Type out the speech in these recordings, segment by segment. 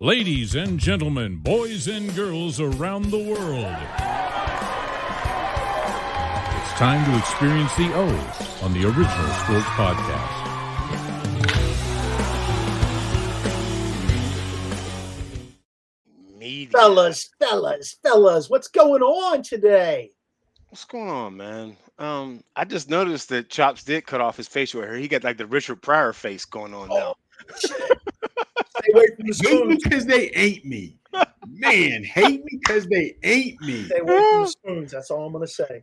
Ladies and gentlemen, boys and girls around the world, it's time to experience the O's on the Original Sports Podcast. Fellas, what's going on today? What's going on, man? I just noticed that Chops did cut off his facial hair. He got like the Richard Pryor face going on now. Shit. Stay away from the Hate me spoons. because they ain't me. Man, hate me because they ain't me. Stay away from the spoons. That's all I'm gonna say.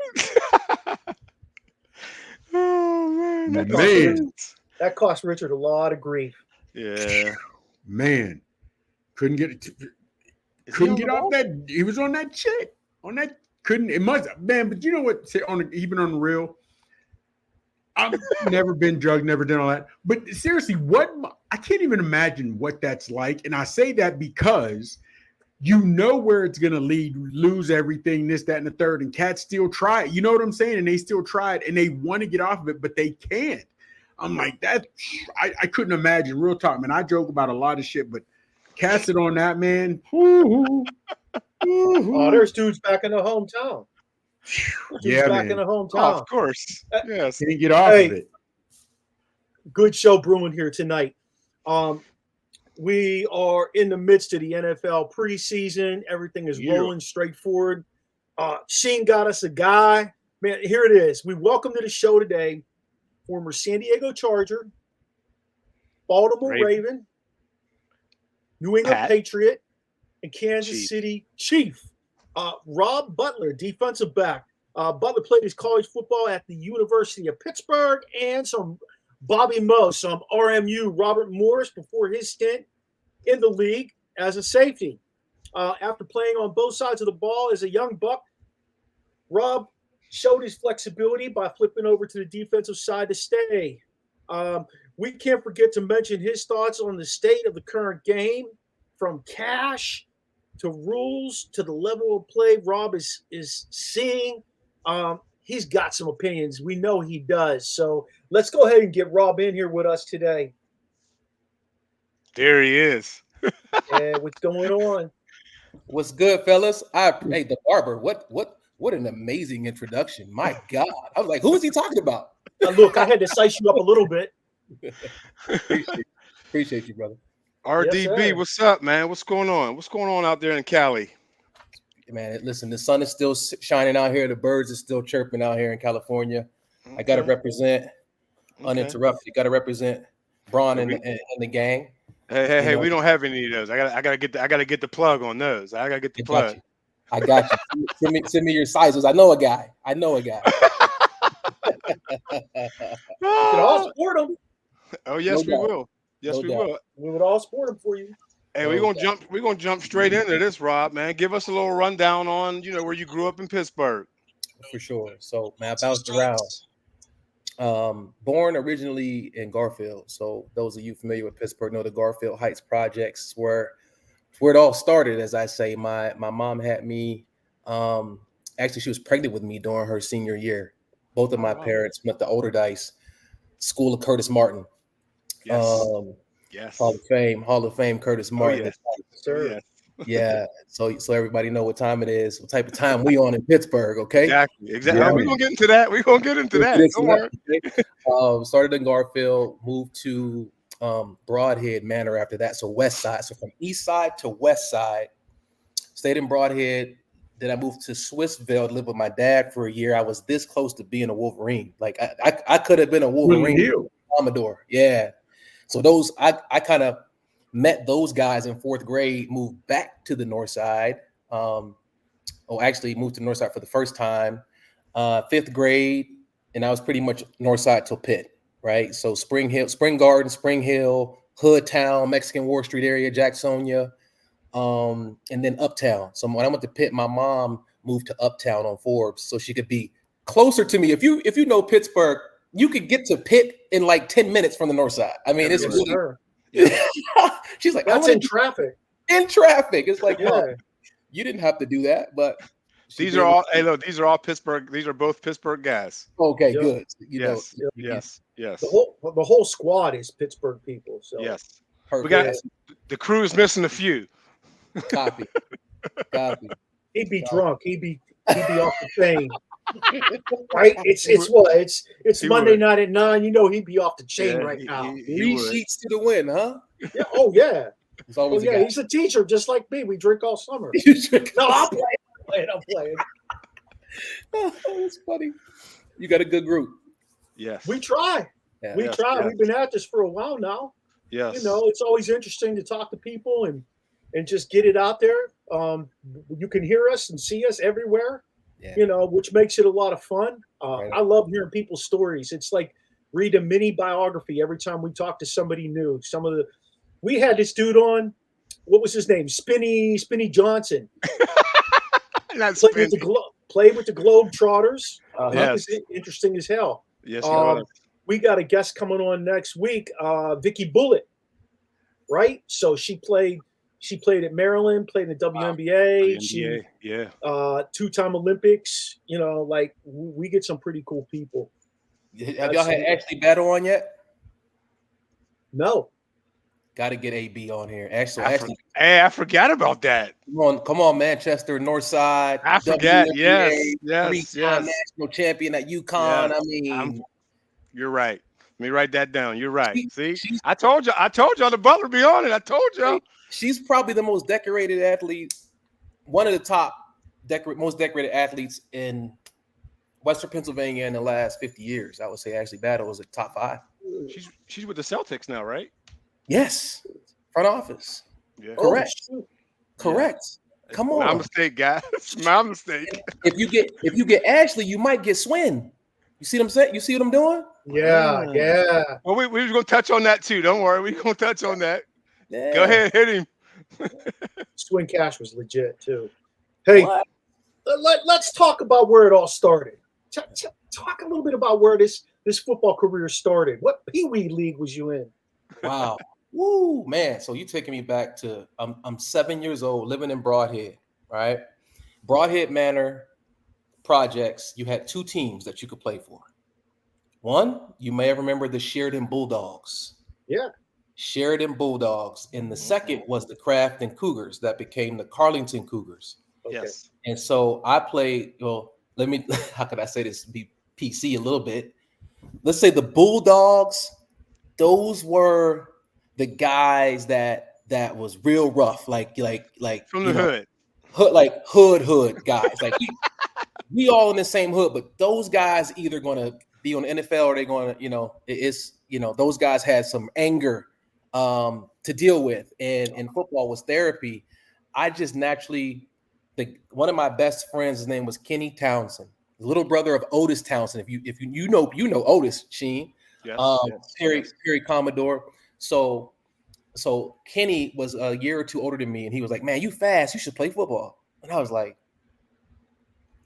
Oh man, That cost Richard a lot of grief. yeah. Man, couldn't get it. Couldn't get off that. He was on that chick. On that, couldn't. It must, man. But you know what? Even on the real, I've never been drugged, never done all that. But seriously, I can't even imagine what that's like. And I say that because you know where it's going to lead, lose everything, this, that, and the third. And cats still try it. You know what I'm saying? And they still try it and they want to get off of it, but they can't. I'm like, that. I couldn't imagine. Real talk, man. I joke about a lot of shit, but cast it on that, man. Oh, there's dudes back in the hometown. Back in the hometown. Oh, of course. Yes. Can't get off of it. Good show brewing here tonight. We are in the midst of the NFL preseason. Everything is rolling straight forward. Sheen got us a guy. Man, here it is. We welcome to the show today former San Diego Charger, Baltimore Raven, New England Patriot, and Kansas City Chief. Robb Butler, defensive back. Butler played his college football at the University of Pittsburgh and some Bobby Moe, some RMU Robert Morris before his stint in the league as a safety. After playing on both sides of the ball as a young buck, Robb showed his flexibility by flipping over to the defensive side to stay. We can't forget to mention his thoughts on the state of the current game, from cash to rules to the level of play Robb is seeing. He's got some opinions. We know he does. So let's go ahead and get Robb in here with us today. There he is. Yeah, what's going on? What's good, fellas? Hey, the barber. What an amazing introduction. My God. I was like, who is he talking about? Now, look, I had to size you up a little bit. Appreciate you, brother. RDB, yes, what's up, man? What's going on? What's going on out there in Cali? Man, listen, the sun is still shining out here. The birds are still chirping out here in California. Okay. I got to represent uninterrupted. Got to represent Braun and the gang. Hey, we don't have any of those. I gotta get the plug on those. I gotta get the plug. I got you. Send me your sizes. I know a guy. We can all support them. Oh yes, we will. Yes, we will. We would all support them for you. Hey, we're gonna jump straight into this, Robb, man. Give us a little rundown on where you grew up in Pittsburgh. For sure. So, man, I bounced around. Born originally in Garfield. So those of you familiar with Pittsburgh know the Garfield Heights projects where it all started, as I say. My mom had me. Actually, she was pregnant with me during her senior year. Both of my parents went to Olderdice School of Curtis Martin. Yes. Yes. Hall of Fame, Curtis Martin. Oh, yes. Sir. Yes. Yeah. So everybody know what time it is, what type of time we on in Pittsburgh, okay? Exactly. Yeah. We're gonna get into that. Don't worry. Started in Garfield, moved to Broadhead Manor after that. So west side. So from east side to west side. Stayed in Broadhead. Then I moved to Swissville to live with my dad for a year. I was this close to being a Wolverine. Like I could have been a Wolverine. Commodore. Yeah. So those I kind of met those guys in fourth grade, moved back to the north side. Actually moved to the north side for the first time, fifth grade, and I was pretty much north side till Pitt, right? So Spring Garden, Spring Hill, Hood Town, Mexican War Street area, Jacksonia, and then Uptown. So when I went to Pitt, my mom moved to Uptown on Forbes so she could be closer to me. If you know Pittsburgh, you could get to Pitt in like 10 minutes from the north side. I mean, it's really. She's like, that's in traffic. In traffic, it's like, Mom, you didn't have to do that, but these are all. Hey, look, these are all Pittsburgh. These are both Pittsburgh guys. Okay, good. Yes. The whole squad is Pittsburgh people. So yes. Perfect. The crew is missing a few. Copy. He'd be drunk. He'd be off the chain. Right? It's Monday night at 9. You know he'd be off the chain right now. Three sheets to the win, huh? Yeah. Oh yeah. It's always He's a teacher just like me. We drink all summer. No, I'm playing. Oh, it's funny. You got a good group. Yes. We try. Yeah. We try. We've been at this for a while now. Yes. You know, it's always interesting to talk to people and just get it out there. You can hear us and see us everywhere. Yeah. You know, which makes it a lot of fun. Right. I love hearing people's stories. It's like read a mini biography every time we talk to somebody new. We had this dude on. What was his name? Spinny Johnson. Played with the Globetrotters. That was interesting as hell. Yes, we got a guest coming on next week, Vicky Bullitt, right? So she played at Maryland, played in the WNBA. She two-time Olympics. You know, like we get some pretty cool people. Have y'all had Ashley Battle on yet? No. Got to get AB on here. Ashley. Hey, I forgot about that. Come on, Manchester, Northside. I forgot. Yes. Three-time national champion at UConn. Yes. I mean, you're right. Let me write that down. You're right. See, I told y'all the Butler be on it. I told y'all. She's probably the most decorated athlete, one of the top most decorated athletes in Western Pennsylvania in the last 50 years. I would say Ashley Battle is a top 5. She's with the Celtics now, right? Yes, front office. Yeah. Correct. Come on. My mistake, guys. My mistake. If you get Ashley, you might get Swin. You see what I'm saying? You see what I'm doing? Yeah. Well, we were gonna touch on that too. Don't worry, we're gonna touch on that. Yeah. Go ahead, hit him. Swin Cash was legit too. Hey, let's talk about where it all started. Talk a little bit about where this football career started. What Pee Wee league was you in? Wow. Woo, man. So you taking me back to I'm 7 years old, living in Broadhead, right? Broadhead Manor projects. You had 2 teams that you could play for. One, you may have remembered the Sheridan Bulldogs. Yeah. Sheridan Bulldogs. And the second was the Crafton Cougars that became the Carlington Cougars. Okay. Yes. And so I played, how could I say this? Be PC a little bit. Let's say the Bulldogs, those were the guys that was real rough, like From the hood. Hood guys. Like we all in the same hood, but those guys either gonna be on the NFL or they're gonna, those guys had some anger to deal with, and football was therapy. I just naturally one of my best friends, his name was Kenny Townsend, the little brother of Otis Townsend. If you know Otis, Sheen. Yes, Perry Commodore. So Kenny was a year or 2 older than me, and he was like, "Man, you fast. You should play football." And I was like,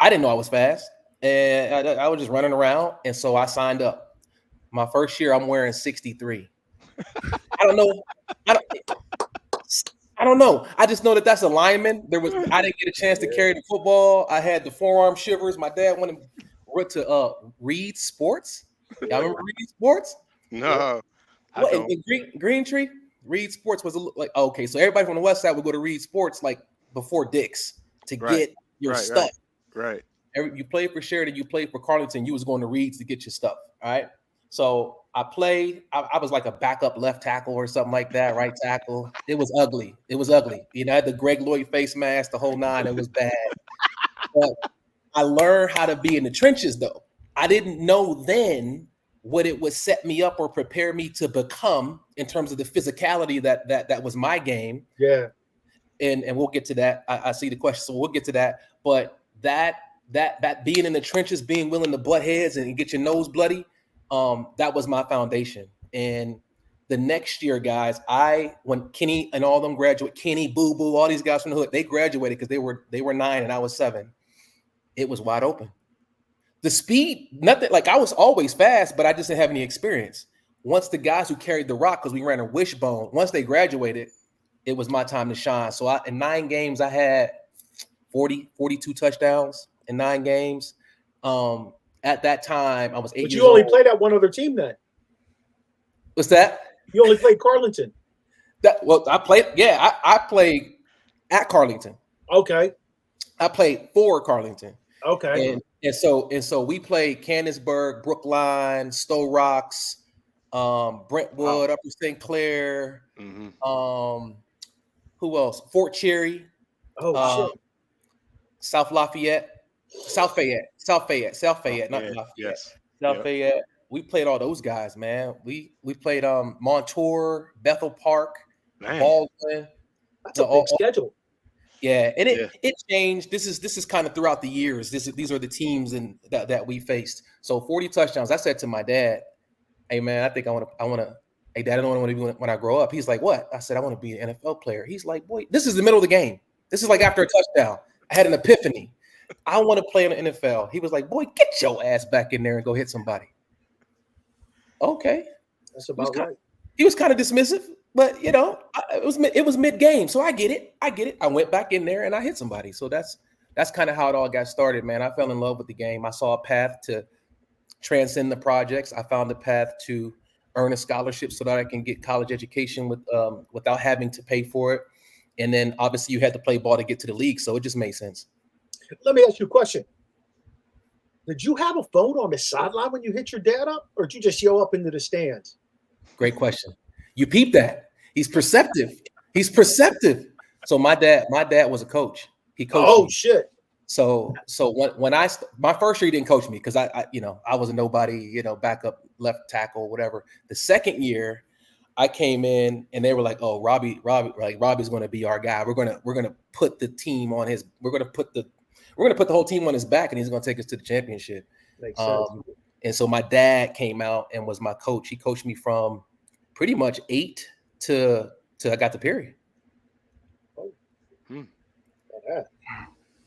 I didn't know I was fast, and I was just running around. And so I signed up. My first year, I'm wearing 63. I don't know. I don't know. I just know that's a lineman. I didn't get a chance to carry the football. I had the forearm shivers. My dad went to Reed Sports. Y'all remember Reed Sports? No. Green Tree? Reed Sports was okay. So everybody from the West Side would go to Reed Sports like before Dick's to get your stuff. Right. You played for Sheridan, you played for Carlington, you was going to Reed's to get your stuff. All right. So I played. I was like a backup left tackle or something like that, right tackle. It was ugly. You know, I had the Greg Lloyd face mask, the whole 9. It was bad. But I learned how to be in the trenches, though. I didn't know then what it would set me up or prepare me to become in terms of the physicality that was my game. Yeah. And we'll get to that. I see the question, so we'll get to that. But that being in the trenches, being willing to butt heads and get your nose bloody, that was my foundation. And the next year, guys, when Kenny and all them graduate, Kenny, Boo Boo, all these guys from the hood, they graduated because they were 9 and I was 7. It was wide open. The speed, nothing, like I was always fast, but I just didn't have any experience. Once the guys who carried the rock, because we ran a wishbone, once they graduated, it was my time to shine. So in 9 games, I had 42 touchdowns in 9 games. At that time, I was 8 years old. But you only played at one other team then. What's that? You only played Carlington. I played. Yeah, I played at Carlington. Okay. I played for Carlington. Okay. And so we played Canonsburg, Brookline, Stowe Rocks, Brentwood, Upper St. Clair. Who else? Fort Cherry. Oh shit. South Fayette, not Lafayette. Yes. South Fayette. We played all those guys, man. We played Montour, Bethel Park, Baldwin. That's a big schedule. Yeah, and it changed. This is kind of throughout the years. These are the teams that we faced. So 40 touchdowns. I said to my dad, "Hey man, I think I want to. Hey dad, I don't want to be when I grow up." He's like, "What?" I said, "I want to be an NFL player." He's like, "Boy, this is the middle of the game. This is like after a touchdown. I had an epiphany. I want to play in the NFL." He was like, "Boy, get your ass back in there and go hit somebody." Okay, that's about right. He was kind of dismissive, but you know, it was mid game, so I get it. I went back in there and I hit somebody. So that's kind of how it all got started, man. I fell in love with the game. I saw a path to transcend the projects. I found a path to earn a scholarship so that I can get college education without having to pay for it. And then obviously you had to play ball to get to the league, so it just made sense. Let me ask you a question. Did you have a phone on the sideline when you hit your dad up, or did you just yell up into the stands? Great question. You peeped that. He's perceptive. So my dad was a coach. He coached me. Shit. So when my first year he didn't coach me because I was a nobody, backup left tackle, whatever. The second year I came in and they were like, "Oh, Robbie's going to be our guy. We're gonna put the team on his. We're gonna put the whole team on his back, and he's gonna take us to the championship." Makes sense. And so my dad came out and was my coach. He coached me from pretty much 8 to I got the period. Oh.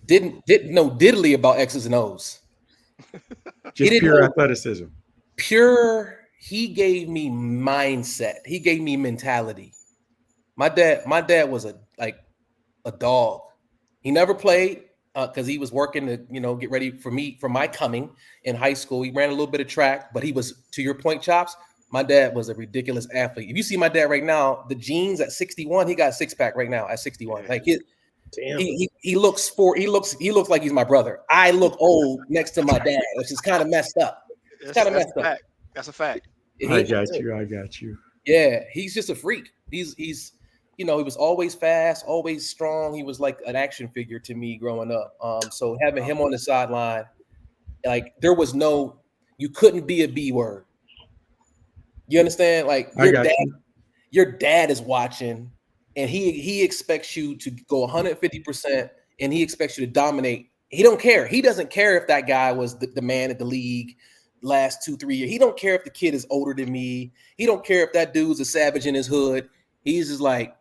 Didn't know diddly about X's and O's. Just pure athleticism. He gave me mindset. He gave me mentality. My dad was a dog. He never played because he was working to, get ready for my coming in high school. He ran a little bit of track, but he was, to your point, Chops, my dad was a ridiculous athlete. If you see my dad right now, the jeans at 61, he got a six-pack right now at 61. Like he looks like he's my brother. I look old next to my dad, which is kind of messed up. That's a fact. I got you. Yeah, he's just a freak. He was always fast, always strong. He was like an action figure to me growing up. So having him on the sideline, like you couldn't be a B word. You understand? Like your dad is watching, and he expects you to go 150%, and he expects you to dominate. He don't care. He doesn't care if that guy was the man at the league last 2-3 years. He don't care if the kid is older than me. He don't care if that dude's a savage in his hood. He's just like,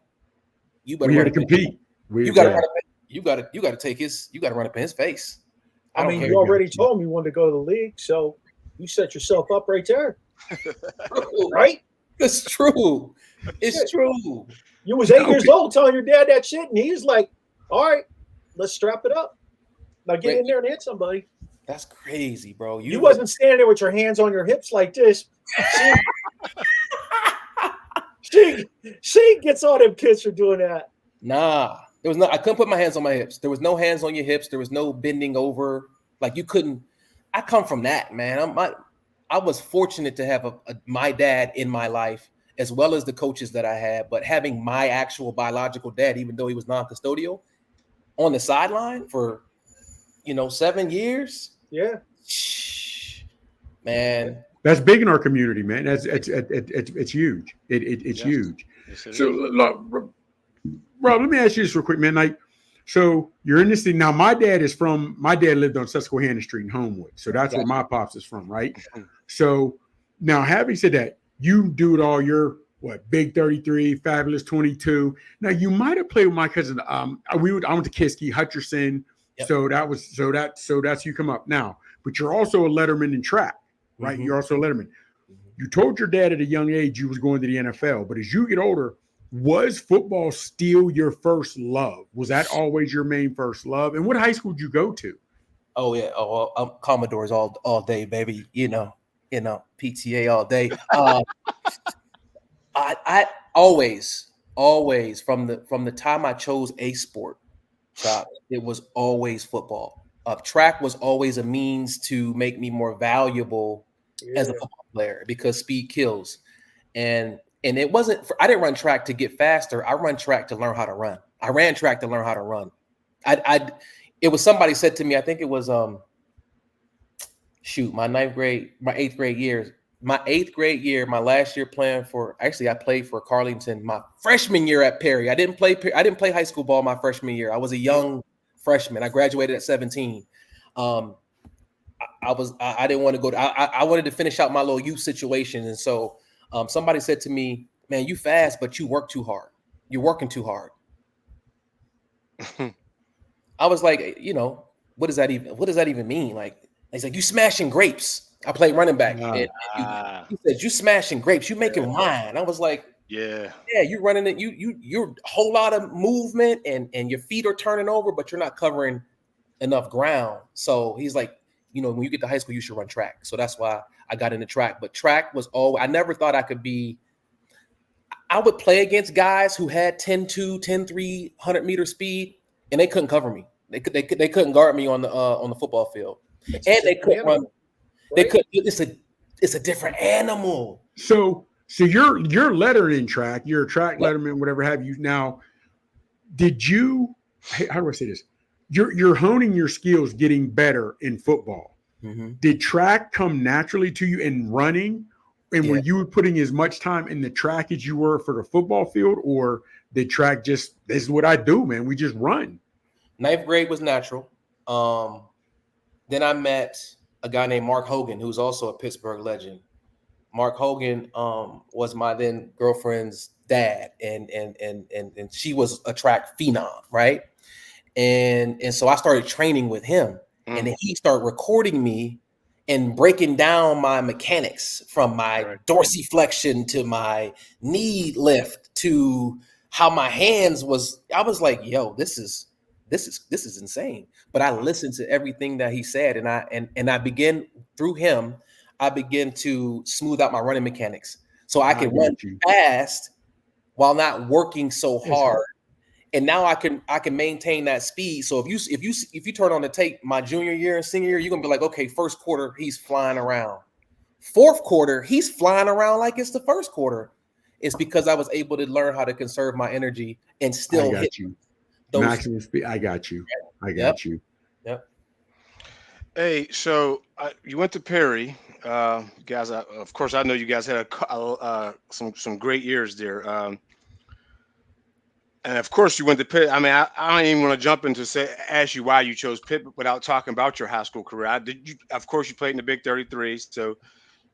you better compete. You got to take his. You got to run up in his face. I mean, you already told me you wanted to go to the league, so you set yourself up right there. Right? It's true. It's true. You was 8 years old telling your dad that shit, and he's like, "All right, let's strap it up. Now get in there and hit somebody." That's crazy, bro. You wasn't standing there with your hands on your hips like this. She gets all them kids for doing that. Nah, I couldn't put my hands on my hips. There was no hands on your hips. There was no bending over. Like you couldn't. I come from that, man. I was fortunate to have my dad in my life, as well as the coaches that I had. But having my actual biological dad, even though he was non-custodial, on the sideline for 7 years. Yeah, man. That's big in our community, man. It's huge. It's huge. Yes, so, look, Rob, let me ask you this real quick, man. Like, so you're in this thing now. My dad lived on Susquehanna Street in Homewood, so that's where my pops is from, right? So now, having said that, you do it all. You're Big 33, Fabulous 22. Now you might have played with my cousin. I went to Kiski, Hutcherson. Yep. So that's you come up now. But you're also a letterman in track. Right, You're also a letterman. You told your dad at a young age you was going to the NFL, but as you get older, was football still your first love? Was that always your main first love? And what high school did you go to? Oh yeah, Commodores all day, baby. PTA all day. I always always from the time I chose a sport, it was always football. Track was always a means to make me more valuable as a football player because speed kills. And it wasn't I didn't run track to get faster. I run track to learn how to run. I ran track to learn how to run. It was somebody said to me, I think it was my 8th grade year, my last year playing for, actually I played for Carlington my freshman year at Perry. I didn't play high school ball my freshman year. I was a young freshman. I graduated at 17. I didn't want to go I wanted to finish out my little youth situation. And so somebody said to me, man, you fast, but you work too hard. You're working too hard. I was like, what does that even mean? Like, he's like, you smashing grapes. I played running back. And he said, you smashing grapes. You making wine. I was like, yeah, you're running it. You're a whole lot of movement and your feet are turning over, but you're not covering enough ground. So he's like, when you get to high school, you should run track. So that's why I got into track. But track was I never thought I could be. I would play against guys who had 10-2, 10-3, 100-meter speed, and they couldn't cover me. They couldn't guard me on the football field, and they couldn't run. They could. It's a different animal. So you're lettered in track. You're a track letterman, whatever have you. Now, did you? How do I say this? You're honing your skills, getting better in football. Mm-hmm. Did track come naturally to you in running? And were you putting as much time in the track as you were for the football field, or did track just, this is what I do, man, we just run? 9th grade was natural. Then I met a guy named Mark Hogan, who's also a Pittsburgh legend. Mark Hogan was my then girlfriend's dad, and she was a track phenom, right? And so I started training with him, and then he started recording me and breaking down my mechanics from my dorsiflexion to my knee lift to how my hands was. I was like, yo, this is insane. But I listened to everything that he said, and I began through him. I began to smooth out my running mechanics so I can run fast while not working so hard. And now I can maintain that speed. So if you turn on the tape my junior year and senior year, you're gonna be like, okay, first quarter he's flying around, fourth quarter he's flying around like it's the first quarter. It's because I was able to learn how to conserve my energy and still hit you. Maximum speed. I got you. You. Yep. Hey, so you went to Perry, guys. Of course, I know you guys had some great years there. And of course, you went to Pitt. I mean, I don't even want to jump into ask you why you chose Pitt without talking about your high school career. Of course, you played in the Big 33, so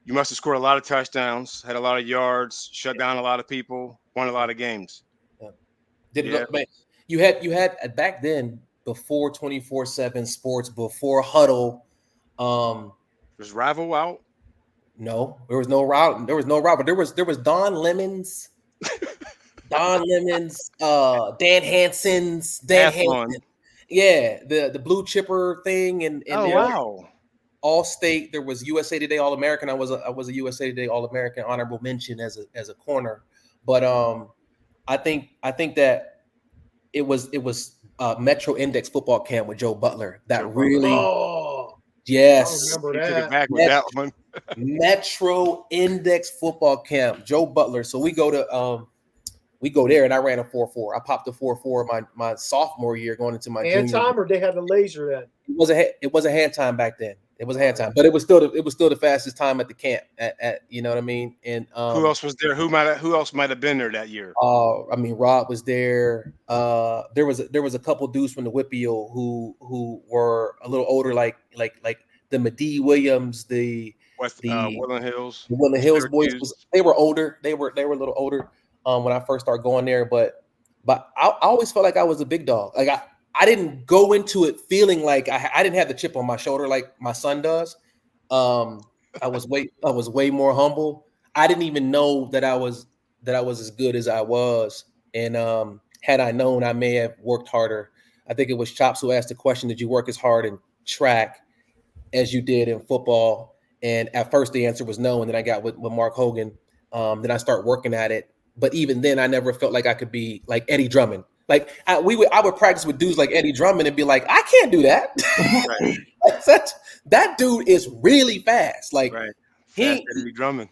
you must have scored a lot of touchdowns, had a lot of yards, shut down a lot of people, won a lot of games. Man, you had back then, before 24/7 sports, before Huddle. Was Rival out? No, there was no route. There was no route, but there was Don Lemons. Dan Hansen's, yeah, the blue chipper thing, and wow, All State. There was USA Today All American. I was a USA Today All American honorable mention as a corner, but I think that it was Metro Index football camp with Joe Butler that yes, I remember that. Took it back with that one. Metro Index football camp, Joe Butler. So we go there, and I ran a 4.4. I popped a 4.4 my sophomore year going into my hand junior. Time, or they had the laser then? It was a hand time back then. It was a hand time, but it was still the fastest time at the camp. At you know what I mean? And who else was there? Who else might have been there that year? I mean, Robb was there. There was a couple dudes from the Whippeal who were a little older, like the Medee Williams, the Woodland Hills. The Woodland Hills boys. They were older. They were a little older when I first started going there, but I always felt like I was a big dog. Like I didn't go into it feeling like I didn't have the chip on my shoulder like my son does. I was way more humble. I didn't even know that I was as good as I was. And had I known, I may have worked harder. I think it was Chops who asked the question, did you work as hard in track as you did in football? And at first the answer was no. And then I got with Mark Hogan. Then I started working at it. But even then, I never felt like I could be like Eddie Drummond. Like I would practice with dudes like Eddie Drummond and be like, I can't do that. Right. that dude is really fast. Like Right. he Fast Eddie Drummond.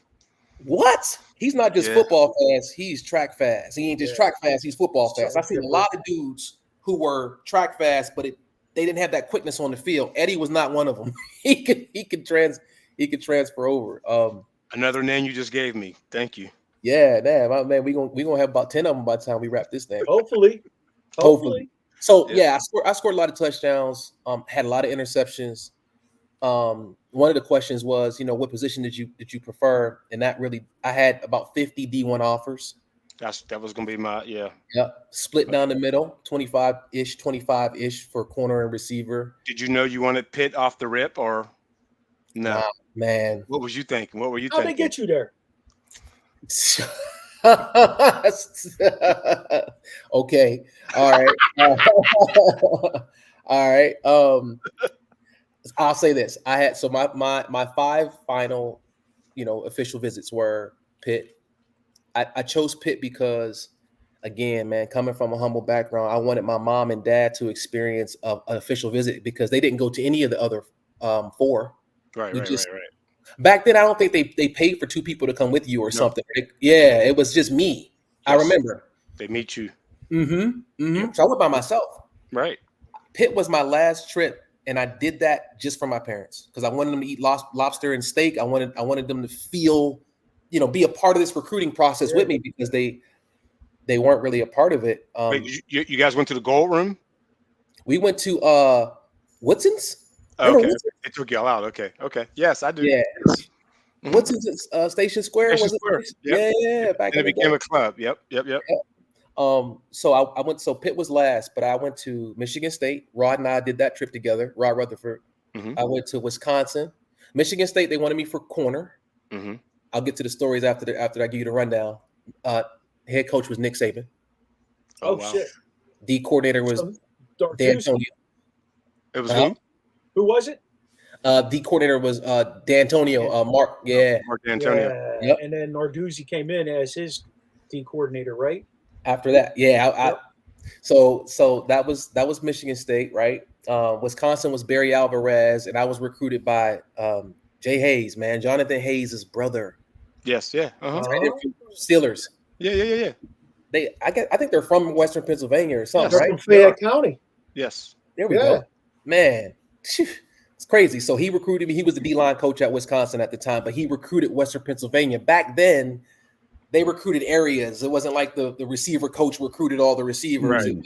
what? He's not just football fast. He's track fast. He ain't just track fast. He's football fast. I've seen a lot of dudes who were track fast, but they didn't have that quickness on the field. Eddie was not one of them. He could transfer over. Another name you just gave me. Thank you. Yeah, damn, man. We gonna have about 10 of them by the time we wrap this thing. Hopefully. So I scored a lot of touchdowns. Had a lot of interceptions. One of the questions was, what position did you prefer? And that really, I had about 50 D1 offers. That was gonna be my split down the middle, 25-ish for corner and receiver. Did you know you wanted Pitt off the rip or no? Nah, man. What was you thinking? What were you How'd thinking? they get you there? Okay. All right. All right. I'll say this. I had my 5 final, official visits were Pitt. I chose Pitt because, again, man, coming from a humble background, I wanted my mom and dad to experience an official visit because they didn't go to any of the other 4. Right. Back then, I don't think they paid for 2 people to come with you or something. It was just me. Yes. I remember. They meet you. Mm-hmm. So I went by myself. Right. Pitt was my last trip, and I did that just for my parents because I wanted them to eat lobster and steak. I wanted them to feel, be a part of this recruiting process with me because they weren't really a part of it. Wait, you guys went to the Gold Room? We went to Woodson's. Okay, it took y'all out. Okay. Yes, I do. Yeah. Woodson's Station Square. Station Square. Yep. Yeah. Back and it became a club. Yep. So I went. So Pitt was last, but I went to Michigan State. Rod and I did that trip together. Rod Rutherford. Mm-hmm. I went to Wisconsin. Michigan State. They wanted me for corner. Mm-hmm. I'll get to the stories after I give you the rundown. Head coach was Nick Saban. Oh wow. Shit. D coordinator was D'Antonio. It was who? Who was it? The coordinator was D'Antonio. Mark. Yeah. Mark D'Antonio. Yeah. Yep. And then Narduzzi came in as his D coordinator, right? After that, So that was Michigan State, right? Wisconsin was Barry Alvarez, and I was recruited by Jay Hayes, man, Jonathan Hayes' brother. Yes, yeah. Steelers. Yeah. I think they're from Western Pennsylvania or something, right? From Fayette County. Yes. There we go. Man, it's crazy. So he recruited me. He was the D-line coach at Wisconsin at the time, but he recruited Western Pennsylvania. Back then, they recruited areas. It wasn't like the receiver coach recruited all the receivers. Right.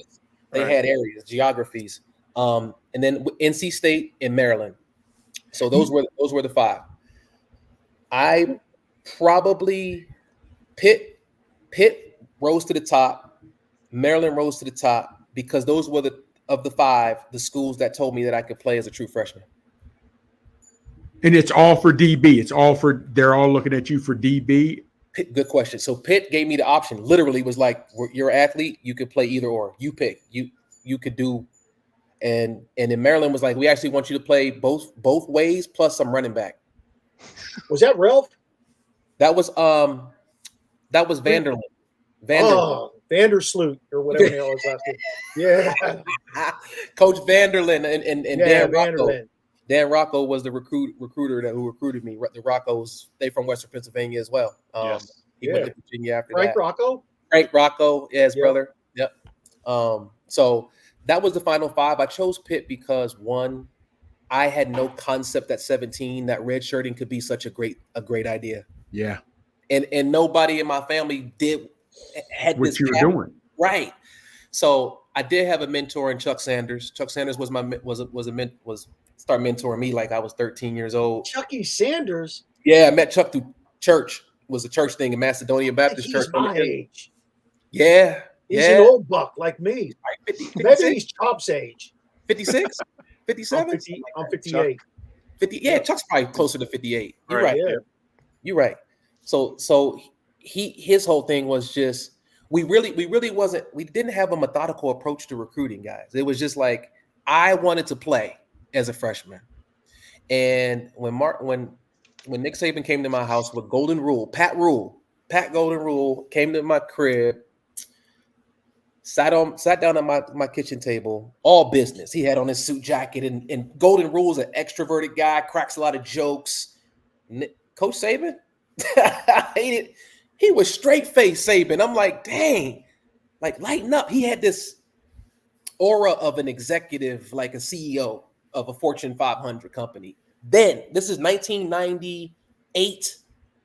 They had areas, geographies. And then NC State and Maryland. So those were the 5. I probably Pitt rose to the top. Maryland rose to the top because those were of the 5 the schools that told me that I could play as a true freshman. And it's all for DB. They're all looking at you for DB. Pitt, good question. So Pitt gave me the option. Literally was like, you're an athlete. You could play either or. You pick. You could do. And then Maryland was like, we actually want you to play both ways plus some running back. Was that Ralph? That was Vanderlyn. Oh, Vandersloot or whatever the hell his last name. Yeah. Coach Vanderlyn and Dan Rocco. Vanderlyn. Dan Rocco was the recruiter who recruited me. The Roccos, they from Western Pennsylvania as well. Yes. He went to Virginia after Frank that. Rocco? Frank Rocco, yeah, his brother. Yep. So that was the final 5. I chose Pitt because 1, I had no concept at 17 that redshirting could be such a great idea. Yeah. And nobody in my family had what this you were doing. Right. So I did have a mentor in Chuck Sanders. Chuck Sanders was started mentoring me like I was 13 years old. Chucky Sanders? Yeah, I met Chuck through church. It was a church thing in Macedonia Baptist Church. My age. Yeah. He's an old buck like me. Right, 50, maybe he's Chop's age. 56? 57? I'm 58. 50. Yeah, Chuck's probably closer to 58. You're right. Yeah. You're right. So his whole thing was just we didn't have a methodical approach to recruiting, guys. It was just like I wanted to play as a freshman. And when Nick Saban came to my house with Golden Rule, Pat Rule, Pat Golden Rule came to my crib, sat down at my kitchen table, all business. He had on his suit jacket, and Golden Rule's an extroverted guy, cracks a lot of jokes. Coach Saban, he was straight face Saban. I'm like, dang, like lighten up. He had this aura of an executive, like a CEO of a Fortune 500 company. Then this is 1998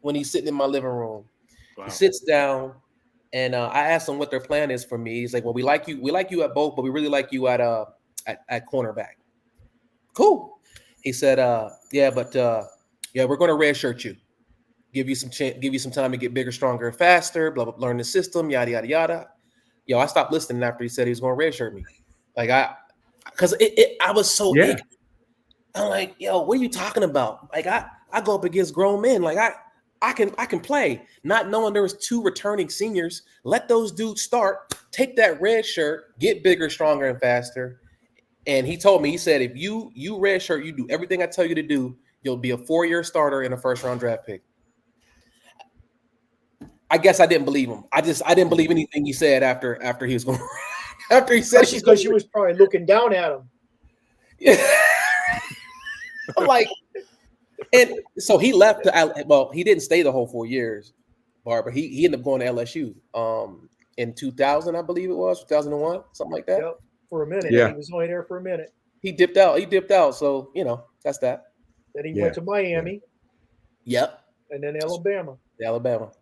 when he's sitting in my living room. Wow. He sits down, and I asked him what their plan is for me. He's like, "Well, we like you at both, but we really like you at cornerback." Cool. He said, "Yeah, but we're going to redshirt you, give you some time to get bigger, stronger, and faster. Blah blah. Learn the system. Yada yada yada." Yo, I stopped listening after he said he was going to redshirt me. Like because I was so ignorant. I'm like, yo, what are you talking about? Like I go up against grown men. Like I can play, not knowing there was 2 returning seniors. Let those dudes start, take that red shirt, get bigger, stronger, and faster. And he told me, he said, if you red shirt, you do everything I tell you to do, you'll be a 4-year starter and a first-round draft pick. I guess I didn't believe him. I didn't believe anything he said after he was going. After he said, because you was probably looking down at him. Yeah. I'm like, and so he left. He didn't stay the whole 4 years, Barber. He ended up going to LSU in 2000, I believe it was 2001, something like that. Yep, for a minute. Yeah, he was only there for a minute. He dipped out. So that's that. Then he went to Miami. Yep. And then Alabama.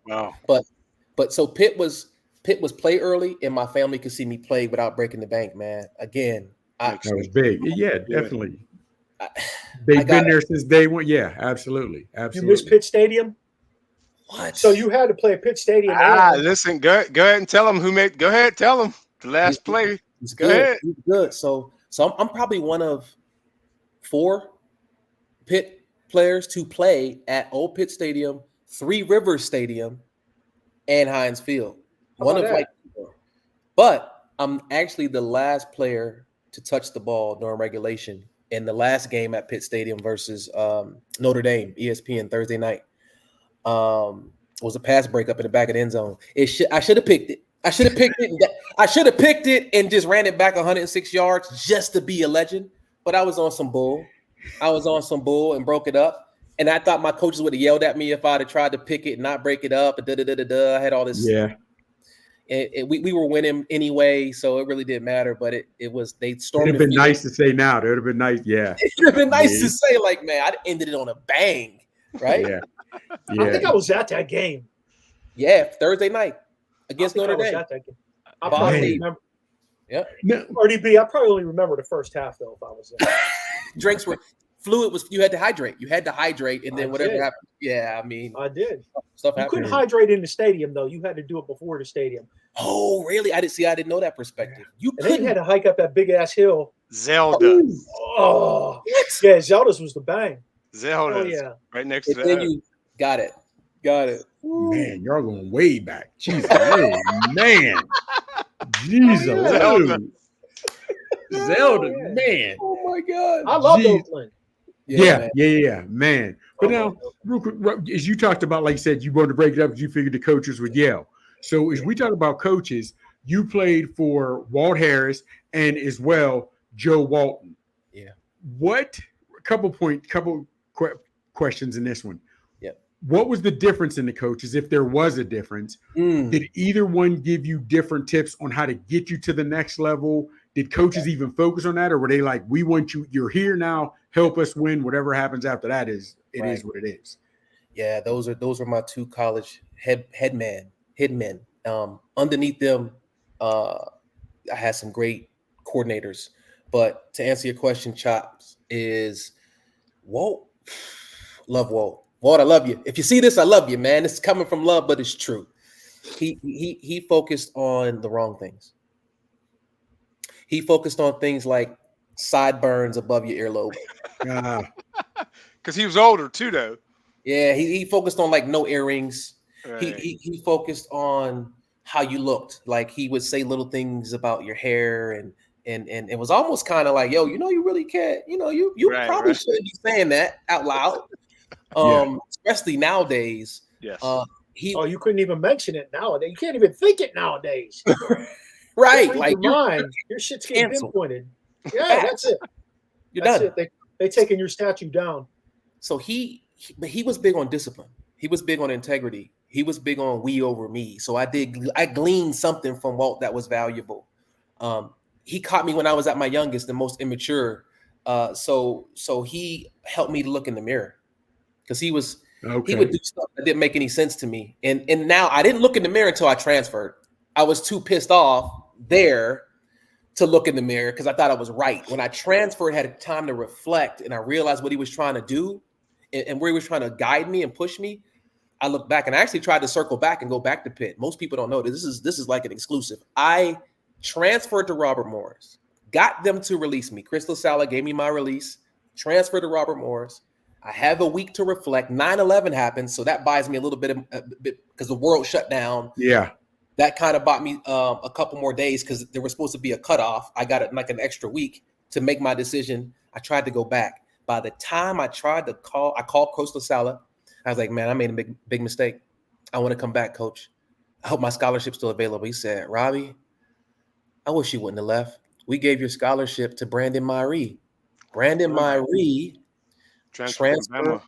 Wow. But so Pitt was play early, and my family could see me play without breaking the bank. Man, again, that was big. Yeah, definitely. They've been there since day one. Yeah, absolutely. You miss Pitt Stadium? What? So you had to play at Pitt Stadium. Listen, go ahead and tell them who made. Go ahead, tell them the last play. Go ahead. He's good. So I'm probably one of 4 Pitt players to play at Old Pitt Stadium, Three Rivers Stadium, and Heinz Field. But I'm actually the last player to touch the ball during regulation in the last game at Pitt Stadium versus Notre Dame, ESPN Thursday night. Was a pass breakup in the back of the end zone. I should have picked it. I should have picked it and just ran it back 106 yards just to be a legend. But I was on some bull. And broke it up. And I thought my coaches would have yelled at me if I'd have tried to pick it and not break it up. I had all this. Yeah. We were winning anyway, so it really didn't matter. But they stormed. It'd have been nice to say now. It would have been nice. Yeah. It would have been nice to say, like, man, I ended it on a bang, right? Yeah. I think I was at that game. Yeah, Thursday night against Notre Dame. I probably remember. Yeah. RDB, I probably only remember the first half though. If I was there. Drinks were fluid. You had to hydrate. And then whatever happened. Yeah, I mean, I did. Stuff you happened. couldn't hydrate in the stadium though. You had to do it before the stadium. Oh, really? I didn't know that perspective. You couldn't. Had to hike up that big ass hill. Zelda. Oh, yeah. Zelda's was the bang. Zelda. Oh, yeah. Right next to that. Then you got it. Man, y'all going way back. Jesus, man. Jesus, Zelda, man. Oh my God. I love Oakland. Yeah, man. But now, real quick, as you talked about, like you said, you wanted to break it up because you figured the coaches would yell. So as we talk about coaches, you played for Walt Harris and as well Joe Walton. Yeah. Couple questions in this one. Yeah. What was the difference in the coaches, if there was a difference? Did either one give you different tips on how to get you to the next level? Did coaches even focus on that, or were they like, we want you, you're here now, help us win, whatever happens after that is what it is? Yeah, those are my 2 college headmen. Underneath them, I had some great coordinators. But to answer your question, Chops, is Walt. Love Walt. Walt, I love you. If you see this, I love you, man. It's coming from love, but it's true. He focused on the wrong things. He focused on things like sideburns above your earlobe. Because he was older too, though. Yeah, he focused on like no earrings. Right. He focused on how you looked. Like he would say little things about your hair and it was almost kind of like, yo, you really can't, you probably shouldn't be saying that out loud. Especially nowadays. Yes. you couldn't even mention it nowadays. You can't even think it nowadays. Right. Like your mind, your shit's getting canceled. pinpointed. Yeah, that's it. You're That's done. it. They taking your statue down. So he was big on discipline. He was big on integrity. He was big on we over me. So I gleaned something from Walt that was valuable. He caught me when I was at my youngest, the most immature. So he helped me to look in the mirror because he would do stuff that didn't make any sense to me. And now I didn't look in the mirror until I transferred. I was too pissed off there to look in the mirror because I thought I was right. When I transferred, I had time to reflect, and I realized what he was trying to do and where he was trying to guide me and push me. I look back, and I actually tried to circle back and go back to Pitt. Most people don't know this is like an exclusive. I transferred to Robert Morris, got them to release me. Crystal Sala gave me my release, transferred to Robert Morris. I have a week to reflect. 9/11 happened, so that buys me a little bit because the world shut down. Yeah. That kind of bought me a couple more days because there was supposed to be a cutoff. I got it like an extra week to make my decision. I tried to go back. By the time I tried to call, I called Coach LaSala. I was like, man, I made a big mistake. I want to come back, Coach. I hope my scholarship's still available. He said, Robbie, I wish you wouldn't have left. We gave your scholarship to Brandon Myree. Brandon Myree transferred from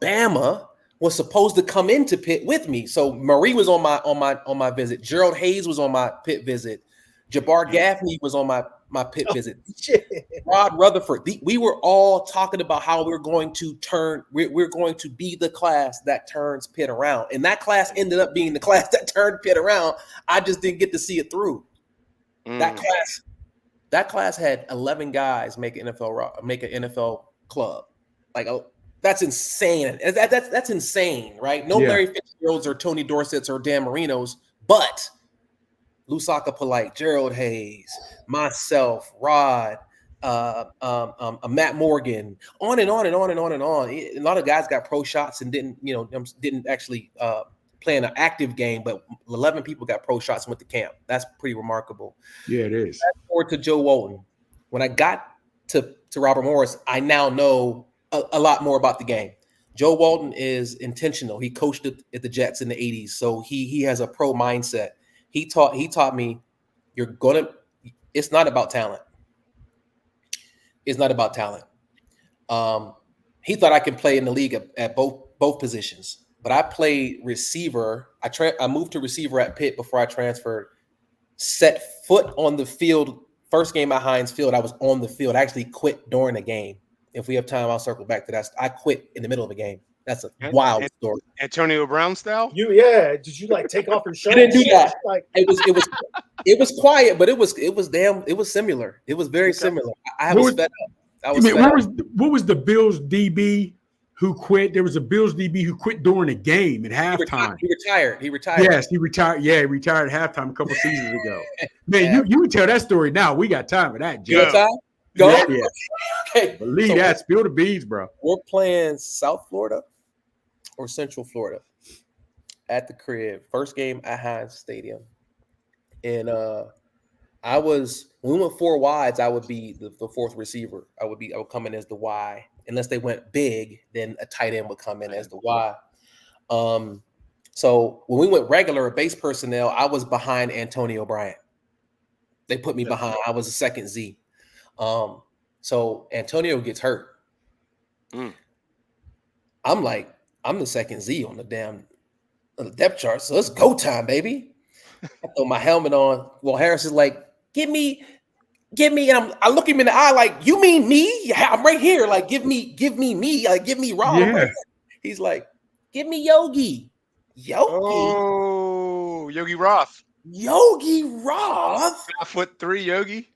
Bama. Was supposed to come into Pitt with me. So Marie was on my visit. Gerald Hayes was on my Pitt visit. Jabbar Gaffney was on my Pitt visit. Rod Rutherford. We were all talking about how we're going to be the class that turns Pitt around. And that class ended up being the class that turned Pitt around. I just didn't get to see it through. That class had 11 guys make an NFL club. Like, that's insane. That's insane, right? No Larry Fitzgeralds or Tony Dorsetts or Dan Marinos, but Lusaka Polite, Gerald Hayes, myself, Rod, Matt Morgan, on and on and on and on and on. A lot of guys got pro shots and didn't actually play in an active game, but 11 people got pro shots and went to camp. That's pretty remarkable. Yeah, it is. Fast forward to Joe Walton. When I got to Robert Morris, I now know a lot more about the game. Joe Walton is intentional. He coached at the Jets in the 80s, so he has a pro mindset. He taught me it's not about talent. It's not about talent. He thought I could play in the league at both positions, but I played receiver. I moved to receiver at Pitt before I transferred. Set foot on the field. First game at Heinz Field, I was on the field. I actually quit during the game. If we have time, I'll circle back to that. I quit in the middle of a game. That's a wild story. Antonio Brown style? Did you like take off your shirt? I didn't do that. Like It was quiet, but it was similar. It was very similar. I was fed up. What was the Bills DB who quit? There was a Bills DB who quit during the game at halftime. He retired. Yes, he retired. Yeah, he retired at halftime a couple seasons ago. Man, you can tell that story now. We got time for that, Joe. Go. Yeah. Okay. Believe that. Spill the beans, bro. We're playing South Florida or Central Florida at the crib. First game at Heinz Stadium. And when we went 4 wides, I would be the fourth receiver. I would come in as the Y. Unless they went big, then a tight end would come in as the Y. So when we went regular base personnel, I was behind Antonio Bryant. They put me behind. I was a second Z. So Antonio gets hurt. I'm like, I'm the second Z on the damn depth chart. So it's go time, baby. I throw my helmet on. Well, Harris is like, give me. And I look him in the eye like, you mean me? Yeah, I'm right here. Like, give me me. Like, give me Rob. Yeah. Right. He's like, give me Yogi. Oh, Yogi Roth. 5'3" Yogi.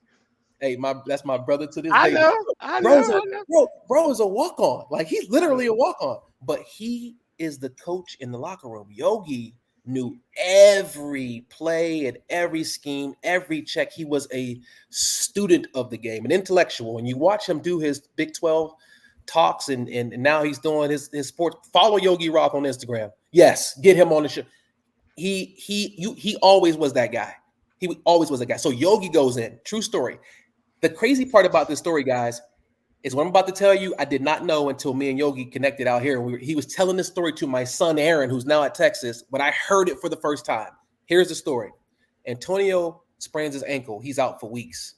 Hey, that's my brother to this day. I know. Bro is a walk-on. Like, he's literally a walk-on. But he is the coach in the locker room. Yogi knew every play and every scheme, every check. He was a student of the game, an intellectual. And you watch him do his Big 12 talks, and now he's doing his sports. Follow Yogi Roth on Instagram. Yes, get him on the show. He always was that guy. He always was that guy. So Yogi goes in. True story. The crazy part about this story, guys, is what I'm about to tell you. I did not know until me and Yogi connected out here. He was telling this story to my son, Aaron, who's now at Texas, but I heard it for the first time. Here's the story. Antonio sprains his ankle. He's out for weeks.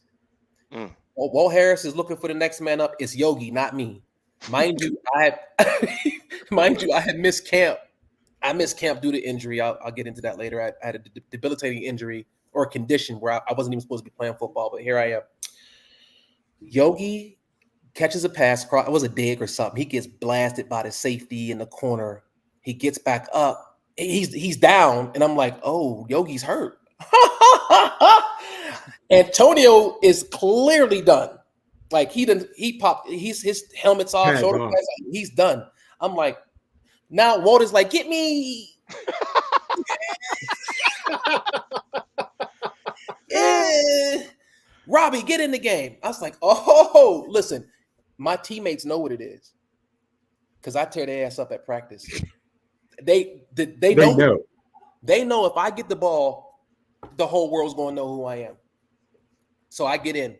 Walt Harris is looking for the next man up. It's Yogi, not me. Mind you, I had missed camp. I missed camp due to injury. I'll get into that later. I had a debilitating injury or a condition where I wasn't even supposed to be playing football, but here I am. Yogi catches a pass across. It was a dig or something. He gets blasted by the safety in the corner. He gets back up. He's down, and I'm like, oh, Yogi's hurt. Antonio is clearly done. Like he popped. His helmet's off. Shoulder pads, he's done. I'm like, now Walter's like, get me. Robbie, get in the game. I was like, oh, listen, my teammates know what it is because I tear their ass up at practice. They know. They know if I get the ball, the whole world's going to know who I am. So I get in.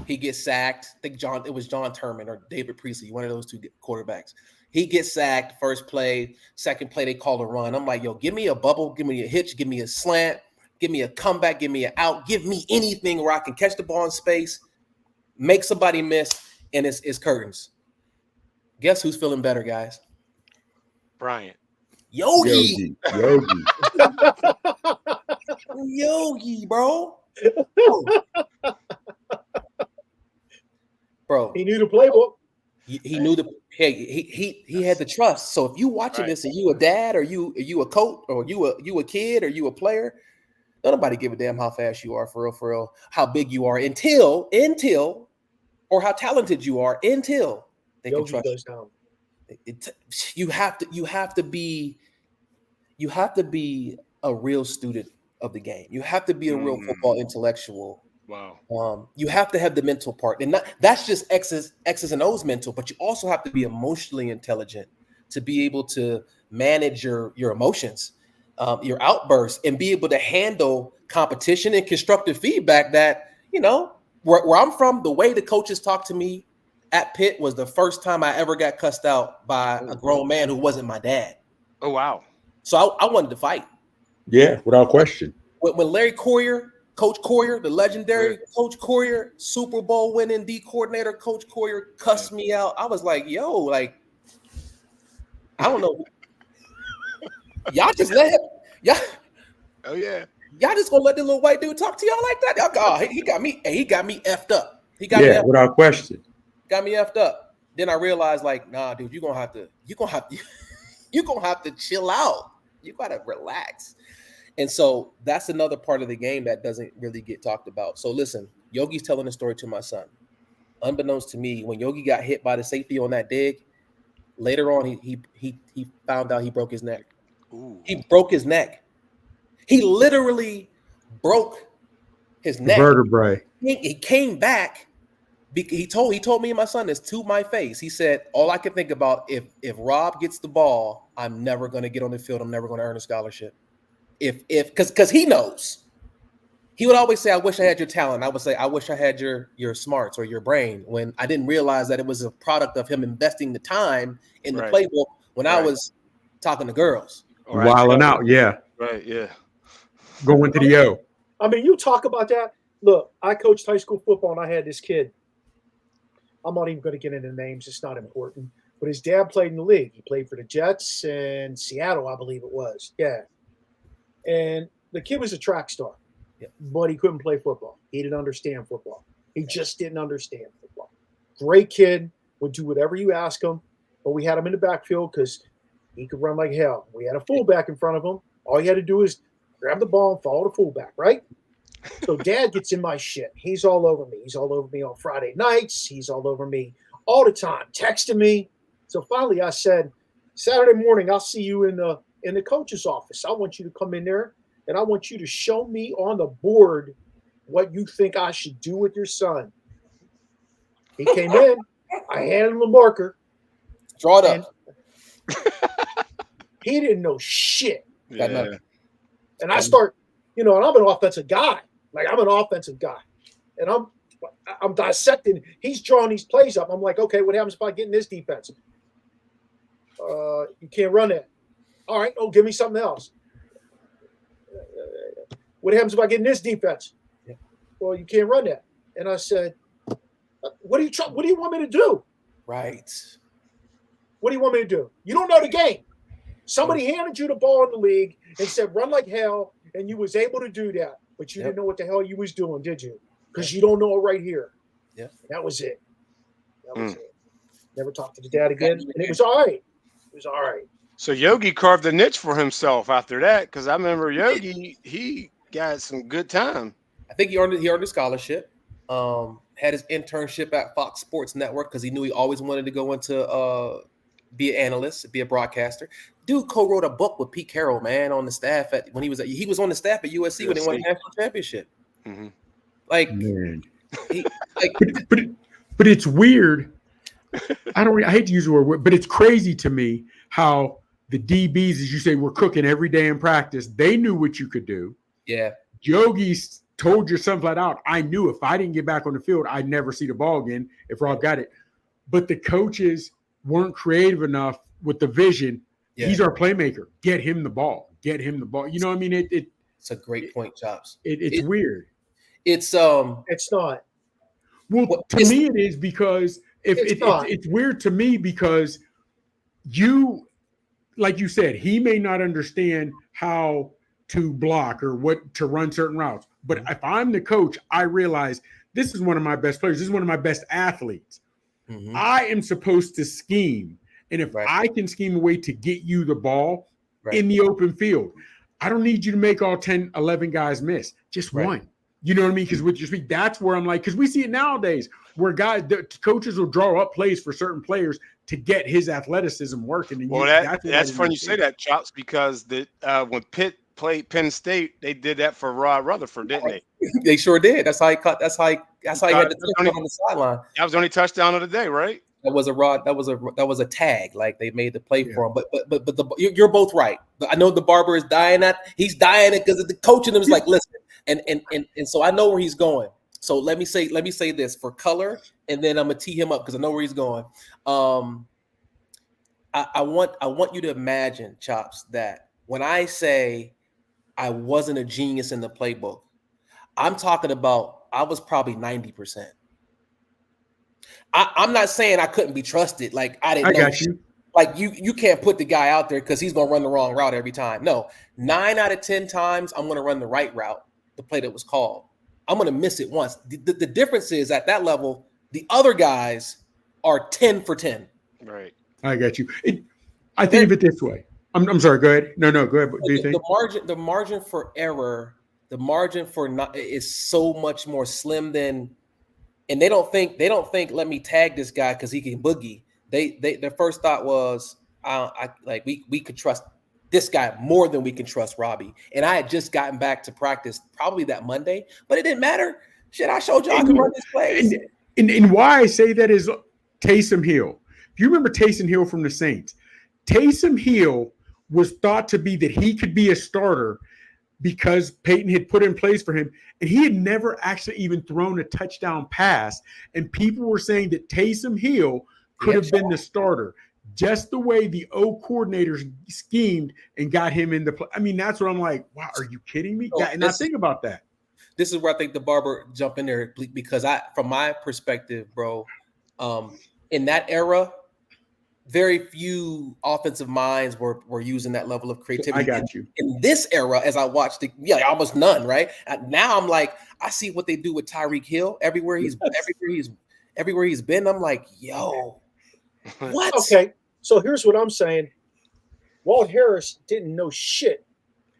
He gets sacked. I think it was John Turman or David Priestley, one of those two quarterbacks. He gets sacked first play. Second play, they call a run. I'm like, yo, give me a bubble, give me a hitch, give me a slant, give me a comeback, give me an out, give me anything where I can catch the ball in space, make somebody miss, and it's curtains. Guess who's feeling better, guys? Bryant. Yogi, bro. Bro, he knew the playbook. He knew he had the trust. So if you watching this and you a dad or you a coach or you a kid or you a player, don't nobody give a damn how fast you are for real, how big you are until or how talented you are until they can trust you. You have to be a real student of the game. You have to be a real football intellectual. Wow. You have to have the mental part, and that's just X's and O's mental, but you also have to be emotionally intelligent to be able to manage your emotions, your outbursts, and be able to handle competition and constructive feedback. That where I'm from, the way the coaches talked to me at Pitt was the first time I ever got cussed out by a grown man who wasn't my dad. Oh wow! So I wanted to fight. Yeah, without question. When Larry Coach Coyer, the legendary Coach Coyer, Super Bowl winning D coordinator, Coach Coyer cussed me out. I was like, yo, like, I don't know. Y'all just let him. Oh yeah. Y'all just gonna let the little white dude talk to y'all like that? Oh, he got me effed up. He got me effed without question. Got me effed up. Then I realized, like, nah, dude, you're gonna have to chill out. You gotta relax. And so that's another part of the game that doesn't really get talked about. So listen, Yogi's telling a story to my son. Unbeknownst to me, when Yogi got hit by the safety on that dig, later on he found out he broke his neck. Ooh. He broke his neck. He literally broke his neck. Vertebrae. He came back. He told me and my son this to my face. He said, all I can think about, if Robb gets the ball, I'm never going to get on the field. I'm never going to earn a scholarship. Because he knows. He would always say, I wish I had your talent. I would say, I wish I had your smarts or your brain, when I didn't realize that it was a product of him investing the time in the playbook when I was talking to girls. Wilding out, yeah. Right, yeah. Going to the O. I mean, you talk about that. Look, I coached high school football, and I had this kid. I'm not even going to get into names. It's not important. But his dad played in the league. He played for the Jets and Seattle, I believe it was. Yeah. And the kid was a track star, but he couldn't play football. He didn't understand football. He just didn't understand football. Great kid, would do whatever you ask him, but we had him in the backfield because he could run like hell. We had a fullback in front of him. All he had to do is grab the ball and follow the fullback, right? So dad gets in my shit. He's all over me. He's all over me on Friday nights. He's all over me all the time, texting me. So finally I said, Saturday morning, I'll see you in the coach's office. I want you to come in there, and I want you to show me on the board what you think I should do with your son. He came in. I handed him a marker. Draw it up. He didn't know shit. Yeah. And I start, and I'm an offensive guy. Like, I'm an offensive guy. And I'm dissecting. He's drawing these plays up. I'm like, okay, what happens if I get in this defense? You can't run it. All right. Oh, give me something else. What happens if I get in this defense? Yeah. Well, you can't run that. And I said, what do you want me to do? Right. What do you want me to do? You don't know the game. Somebody handed you the ball in the league and said, run like hell, and you was able to do that. But you didn't know what the hell you was doing, did you? Because you don't know it right here. Yeah. That was it. That was it. Never talked to the dad again. And it was all right. It was all right. So Yogi carved a niche for himself after that, because I remember Yogi, he got some good time. I think he earned a scholarship. Had his internship at Fox Sports Network because he knew he always wanted to go into be an analyst, be a broadcaster. Dude co-wrote a book with Pete Carroll, man, on the staff when he was on the staff at USC when they won the national championship. Mm-hmm. Like, Man. like, but it's weird. I hate to use the word, but it's crazy to me how the DBs, as you say, were cooking every day in practice. They knew what you could do. yeah, Yogi told your son flat out, I knew if I didn't get back on the field, I'd never see the ball again if Rob got it. But the coaches weren't creative enough with the vision. Yeah. He's our playmaker. Get him the ball. Get him the ball. You know what I mean? It's a great point, Chops. It's weird. It's not. Well, to me it is, because it's weird to me because you, like you said, he may not understand how to block or what to run certain routes. But if I'm the coach, I realize this is one of my best players. This is one of my best athletes. Mm-hmm. I am supposed to scheme. And if I can scheme a way to get you the ball in the open field, I don't need you to make all 10, 11 guys miss. Just one. You know what I mean? Because with your speed, that's where I'm like, because we see it nowadays where the coaches will draw up plays for certain players to get his athleticism working. And well, that's funny you say that, Chops, because when Pitt played Penn State, they did that for Rod Rutherford, didn't they? They sure did. That's how he cut. That's how he had the touchdown on the sideline. That was the only touchdown of the day, right? That was a tag. Like they made the play for him. But you're both right. I know the barber is dying he's dying it because the coach in him is like, listen, and so I know where he's going. So let me say this for color, and then I'm gonna tee him up because I know where he's going. I want you to imagine, Chops, that when I say I wasn't a genius in the playbook, I'm talking about I was probably 90%. I'm not saying I couldn't be trusted. Like I didn't know. Got you. Like you can't put the guy out there because he's gonna run the wrong route every time. No, 9 out of 10 times I'm gonna run the right route, the play that was called. I'm gonna miss it once. The difference is at that level, the other guys are 10 for 10. Right. I got you. I think of it this way. I'm sorry. Go ahead. No, go ahead. Do you think the margin for error, the margin for not is so much more slim than. And they don't think let me tag this guy because he can boogie. Their first thought was we could trust this guy more than we can trust Robbie. And I had just gotten back to practice probably that Monday, but it didn't matter. Shit, I showed y'all I can run this plays. And why I say that is Taysom Hill. If you remember Taysom Hill from the Saints, Taysom Hill was thought to be that he could be a starter because Peyton had put in place for him, and he had never actually even thrown a touchdown pass. And people were saying that Taysom Hill could have been the starter, just the way the O coordinators schemed and got him in the play. I mean, that's what I'm like, wow, are you kidding me? So and I think about that. This is where I think the barber jump in there because from my perspective, bro, in that era, very few offensive minds were using that level of creativity. I got you. In this era, as I watched it, almost none, right? Now I'm like, I see what they do with Tyreek Hill everywhere he's been. I'm like, yo, what? Okay, so here's what I'm saying. Walt Harris didn't know shit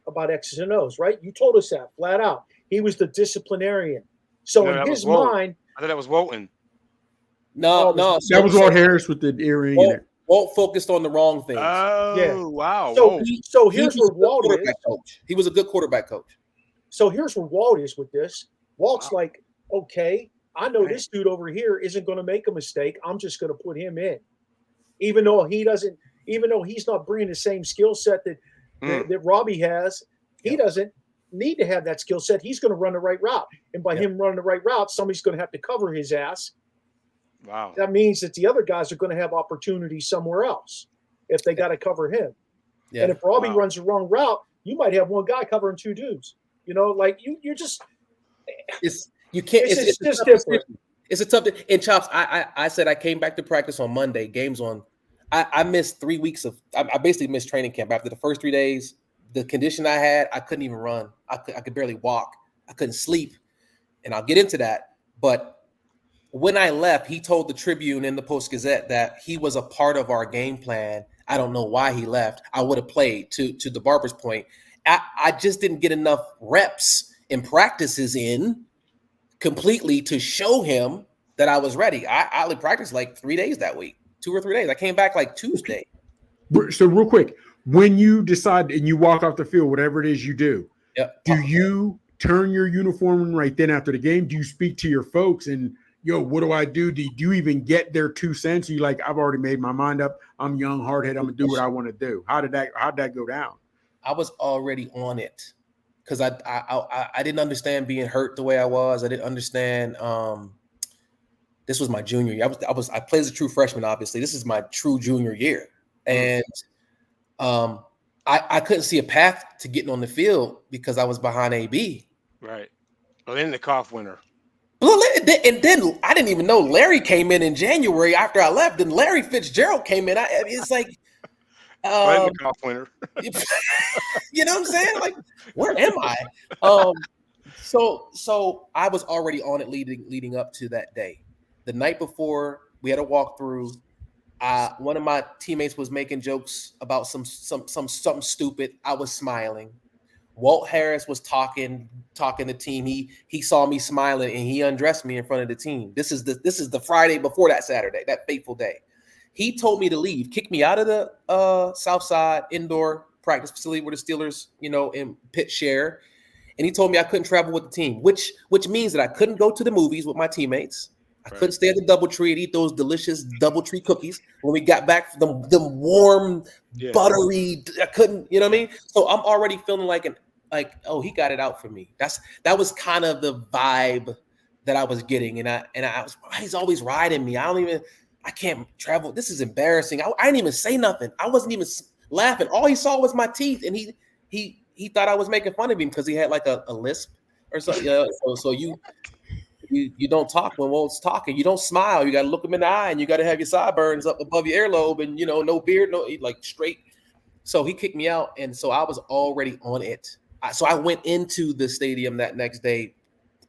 about X's and O's, right? You told us that flat out. He was the disciplinarian. So in his mind, I thought that was Walton. No, that was Walt Harris with the earring. Walt focused on the wrong things. Oh, yeah. Wow. So here's where Walt is. Coach. He was a good quarterback coach. So here's where Walt is with this. Walt's like, okay, I know this dude over here isn't going to make a mistake. I'm just going to put him in. Even though he's not bringing the same skill set that Robbie has, he doesn't. need to have that skill set. He's going to run the right route. And by him running the right route, somebody's going to have to cover his ass. Wow. That means that the other guys are going to have opportunities somewhere else if they got to cover him. Yeah. And if Robbie runs the wrong route, you might have one guy covering two dudes. You know, like you're just it's just different. It's a tough and Chops. I said I came back to practice on Monday. Games on. I missed 3 weeks of. I basically missed training camp after the first 3 days. The condition I had, I couldn't even run. I could barely walk. I couldn't sleep, and I'll get into that. But when I left, he told the Tribune and the Post-Gazette that he was a part of our game plan. I don't know why he left. I would have played. To the Barber's point, I just didn't get enough reps and practices in completely to show him that I was ready. I only practiced like 3 days that week, 2 or 3 days. I came back like Tuesday. So real quick, when you decide and you walk off the field, whatever it is you do, do you turn your uniform in right then after the game? Do you speak to your folks and, yo, what do I do? Do you even get their 2 cents? Are you like, I've already made my mind up. I'm young, hard-headed. I'm going to do what I want to do. How'd that go down? I was already on it because I didn't understand being hurt the way I was. I didn't understand. This was my junior year. I played as a true freshman. Obviously, this is my true junior year, and I couldn't see a path to getting on the field because I was behind AB. Right. Well, then the cough winner. And then I didn't even know Larry came in January after I left. Then Larry Fitzgerald came in. It's like. The cough winner. You know what I'm saying? Like, where am I? So I was already on it leading up to that day. The night before, we had a walkthrough. One of my teammates was making jokes about something stupid. I was smiling. Walt Harris was talking to team. He saw me smiling and he undressed me in front of the team. This is the Friday before that Saturday, that fateful day. He told me to leave, kick me out of the South Side indoor practice facility where the Steelers, in Pitt share. And he told me I couldn't travel with the team, which means that I couldn't go to the movies with my teammates. I couldn't stay at the DoubleTree and eat those delicious DoubleTree cookies when we got back from them warm, buttery. I couldn't, you know what I mean? So I'm already feeling like oh, he got it out for me. That was kind of the vibe that I was getting, and I was, he's always riding me. I can't travel. This is embarrassing. I didn't even say nothing. I wasn't even laughing. All he saw was my teeth, and he thought I was making fun of him because he had like a lisp or something. So you don't talk when Walt's talking. You don't smile. You got to look him in the eye, and you got to have your sideburns up above your earlobe, and no beard, like straight. So he kicked me out, and so I was already on it. So I went into the stadium that next day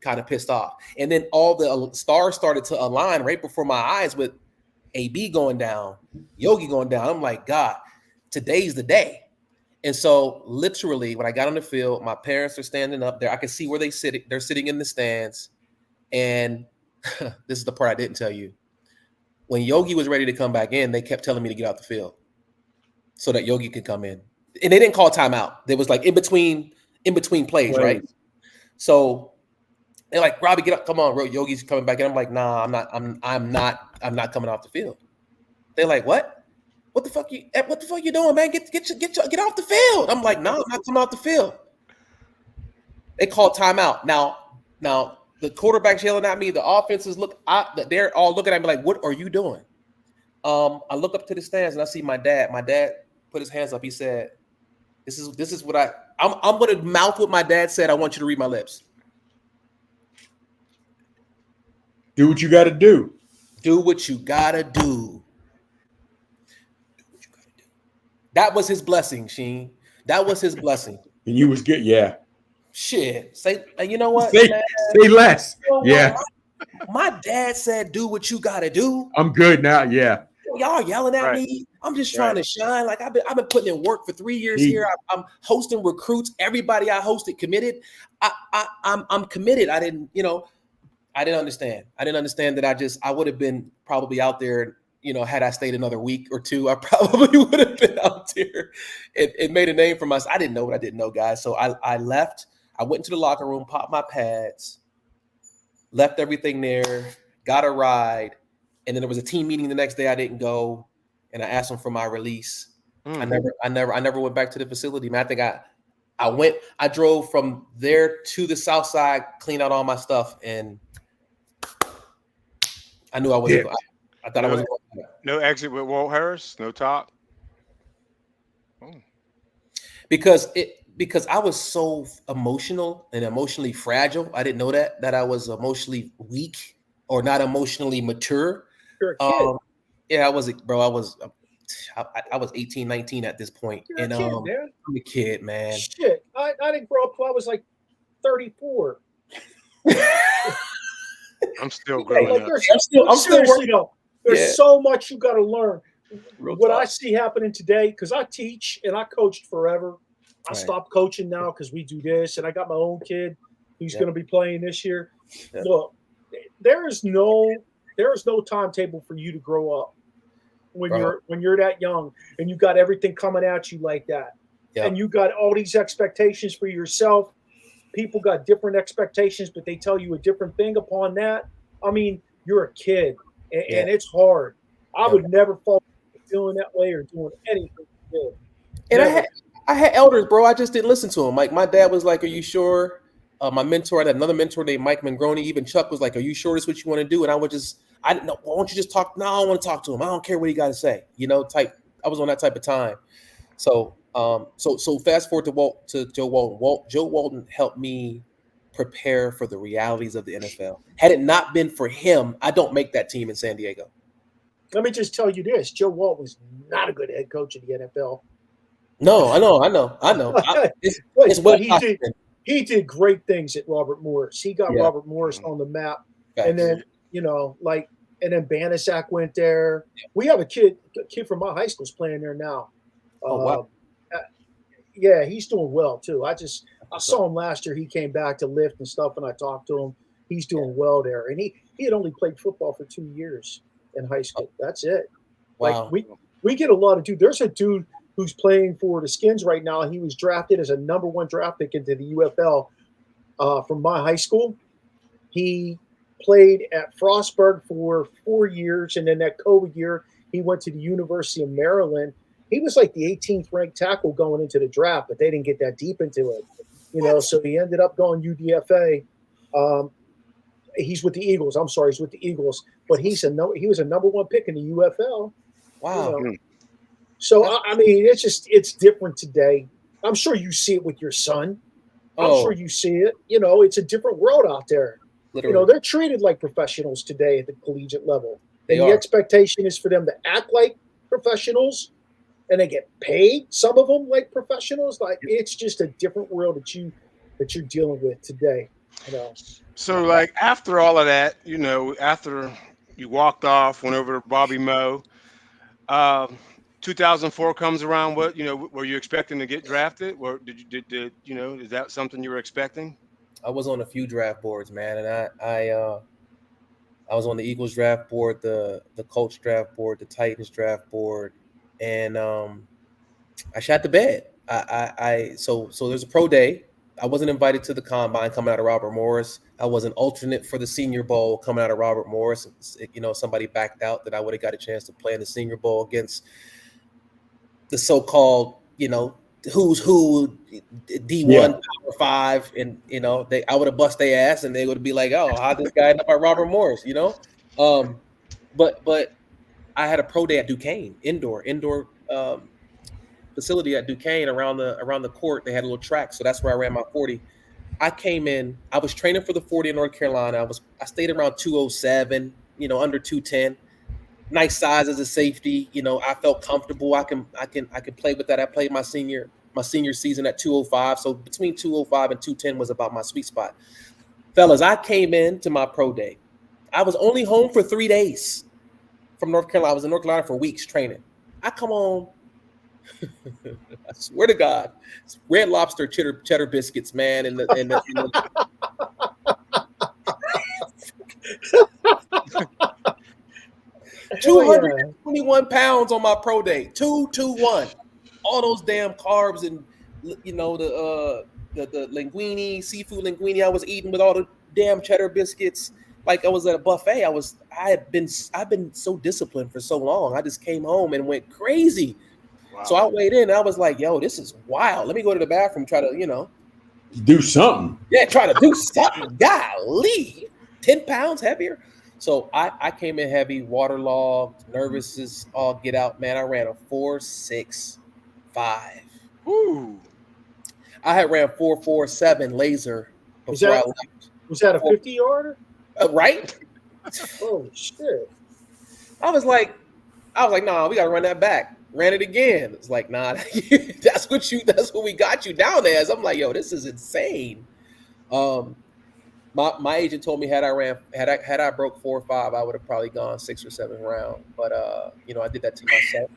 kind of pissed off, and then all the stars started to align right before my eyes with AB going down, Yogi going down. I'm like, God, today's the day. And so literally when I got on the field, my parents are standing up there. I can see where they're sitting in the stands. And this is the part I didn't tell you. When Yogi was ready to come back in, they kept telling me to get out the field so that Yogi could come in. And they didn't call timeout. There was like in between plays, right? So they're like, Robbie, get up, come on, bro. Yogi's coming back in. I'm like, nah, I'm not coming off the field. They're like, what? What the fuck you doing, man? Get off the field. I'm like, no, I'm not coming off the field. They called timeout. Now the quarterback's yelling at me. The offenses they're all looking at me like, what are you doing? I look up to the stands and I see my dad. My dad put his hands up. He said, this is what I'm going to mouth what my dad said. I want you to read my lips. Do what you got to do. Do what you got to do. That was his blessing, Sheen. That was his blessing. And you was good, yeah. Shit. Say, you know what? Say less. You know yeah. My dad said, do what you got to do. I'm good now, yeah. Y'all yelling at me. I'm just trying to shine. Like I've been putting in work for 3 years here. I'm hosting recruits. Everybody I hosted committed. I'm committed. I didn't understand. I didn't understand that I would have been probably out there, had I stayed another week or two, I probably would have been out there and made a name for myself. I didn't know what I didn't know, guys. So I left. I went into the locker room, popped my pads, left everything there, got a ride. And then there was a team meeting the next day. I didn't go, and I asked them for my release. I never went back to the facility. Man, I think I drove from there to the south side, cleaned out all my stuff, and I knew I wasn't going. I thought I wasn't going. No exit with Walt Harris, no top. Oh. Because I was so emotional and emotionally fragile. I didn't know that I was emotionally weak or not emotionally mature. You're a kid. Yeah, I was 18, 19 at this point. You're a kid, man. I'm a kid, man. Shit. I didn't grow up till I was like 34. I'm still growing up. I'm seriously though. There's so much you got to learn. What I see happening today, because I teach and I coached forever. I stopped coaching now because we do this, and I got my own kid who's going to be playing this year. Yeah. Look, there is no timetable for you to grow up when you're that young and you got everything coming at you like that, and you got all these expectations for yourself. People got different expectations, but they tell you a different thing upon that. I mean, you're a kid, and it's hard. I would never fall feeling that way or doing anything. And I had elders, bro. I just didn't listen to them. Like my dad was like, "Are you sure?" My mentor, I had another mentor named Mike Mangroni. Even Chuck was like, "Are you sure this is what you want to do?" And I didn't know. Why don't you just talk? No, I don't want to talk to him. I don't care what he got to say. Type. I was on that type of time. So fast forward to Joe Walton. Joe Walton helped me prepare for the realities of the NFL. Had it not been for him, I don't make that team in San Diego. Let me just tell you this: Joe Walton was not a good head coach in the NFL. No, I know. He did great things at Robert Morris. He got Robert Morris on the map, and then and then Banisak went there. We have a kid from my high school's playing there now. Oh wow! Yeah, he's doing well too. I saw him last year. He came back to lift and stuff, and I talked to him. He's doing well there, and he had only played football for 2 years in high school. That's it. Wow. Like we get a lot of dude. There's a dude who's playing for the Skins right now. He was drafted as a number 1 draft pick into the UFL from my high school. He played at Frostburg for 4 years, and then that COVID year, he went to the University of Maryland. He was like the 18th ranked tackle going into the draft, but they didn't get that deep into it, So he ended up going UDFA. He's with the Eagles. I'm sorry, he's with the Eagles, but he was a number 1 pick in the UFL. Wow. So I mean, it's different today. I'm sure you see it with your son. I'm sure you see it. It's a different world out there. Literally. They're treated like professionals today at the collegiate level. The expectation is for them to act like professionals, and they get paid, some of them, like professionals. Like, it's just a different world that you're dealing with today. So, like, after all of that, after you walked off, went over to Bobby Moe, 2004 comes around. What were you expecting to get drafted? Or is that something you were expecting? I was on a few draft boards, man, and I was on the Eagles draft board, the Colts draft board, the Titans draft board, and I shot the bed. So there's a pro day. I wasn't invited to the combine coming out of Robert Morris. I was an alternate for the Senior Bowl coming out of Robert Morris. Somebody backed out that I would have got a chance to play in the Senior Bowl against the so-called, who's who, D1, Power 5, and I would have bust their ass, and they would be like, "Oh, how this guy end up at Robert Morris?" But I had a pro day at Duquesne, indoor facility at Duquesne around the court. They had a little track, so that's where I ran my 40. I came in. I was training for the 40 in North Carolina. I stayed around 207, under 210. Nice size as a safety. I felt comfortable. I can play with that. I played my senior season at 205. So between 205 and 210 was about my sweet spot. Fellas, I came in to my pro day. I was only home for 3 days from North Carolina. I was in North Carolina for weeks training. I come home. I swear to God, it's Red Lobster cheddar biscuits, man, and the 221 pounds on my pro day. 221. All those damn carbs and the linguine, seafood linguine I was eating with all the damn cheddar biscuits. Like I was at a buffet. I've been so disciplined for so long. I just came home and went crazy. Wow. So I weighed in. And I was like, yo, this is wild. Let me go to the bathroom, try to, do something. Yeah, try to do something. Golly, 10 pounds heavier. So I came in heavy, waterlogged, nervous as all get out. Man, I ran a 4.65. Woo. I had ran 4.47 laser before I left. Was that a 50-yarder? Right? Oh shit! I was like, nah, we gotta run that back. Ran it again. It's like, nah, that's what we got you down as. I'm like, yo, this is insane. My agent told me had I broke 4.5, I would have probably gone 6 or 7 round. But I did that to myself.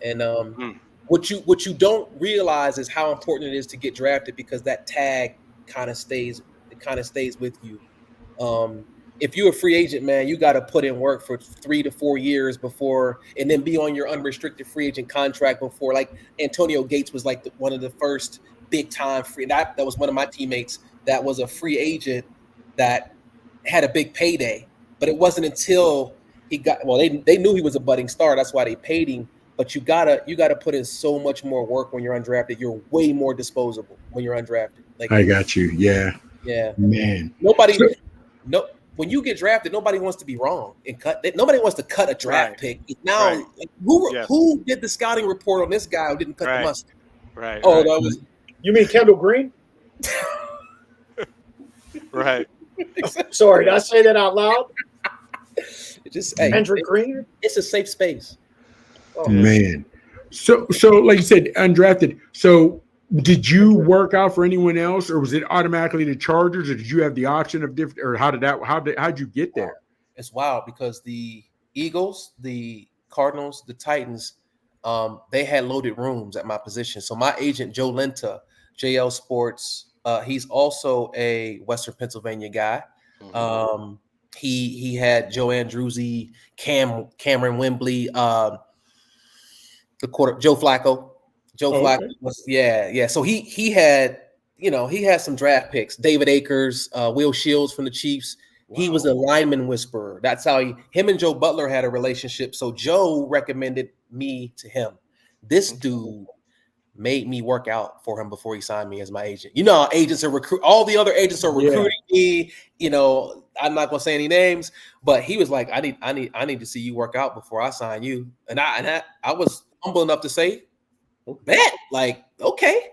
And what you don't realize is how important it is to get drafted, because that tag kind of stays with you. If you're a free agent, man, you got to put in work for 3 to 4 years before, and then be on your unrestricted free agent contract before. Like Antonio Gates was like one of the first big time free. That was one of my teammates that was a free agent that had a big payday, but it wasn't until he got, they knew he was a budding star. That's why they paid him. But you gotta put in so much more work when you're undrafted. You're way more disposable when you're undrafted. Like, I got you. Yeah. Yeah. Man. When you get drafted, nobody wants to be wrong and cut. Nobody wants to cut a draft pick. Now, like, who did the scouting report on this guy who didn't cut the mustard? Right. Oh, that was. You mean Kendall Green? Right. Sorry, did I say that out loud? Hendrick Green. It's a safe space. Oh man. So like you said, undrafted. So did you work out for anyone else, or was it automatically the Chargers, or did you have the option of different, or how'd you get there? It's wild because the Eagles, the Cardinals, the Titans, they had loaded rooms at my position. So my agent, Joe Lenta, JL Sports, he's also a Western Pennsylvania guy. He had Joe Andruzzi, Cameron Wembley, Joe Flacco. Flacco was So he had some draft picks. David Akers, Will Shields from the Chiefs. Wow. He was a lineman whisperer. That's how him and Joe Butler had a relationship. So Joe recommended me to him. This dude made me work out for him before he signed me as my agent. Agents are all the other agents are recruiting me. I'm not gonna say any names, but he was like, I need to see you work out before I sign you. And I was humble enough to say, bet, like, okay.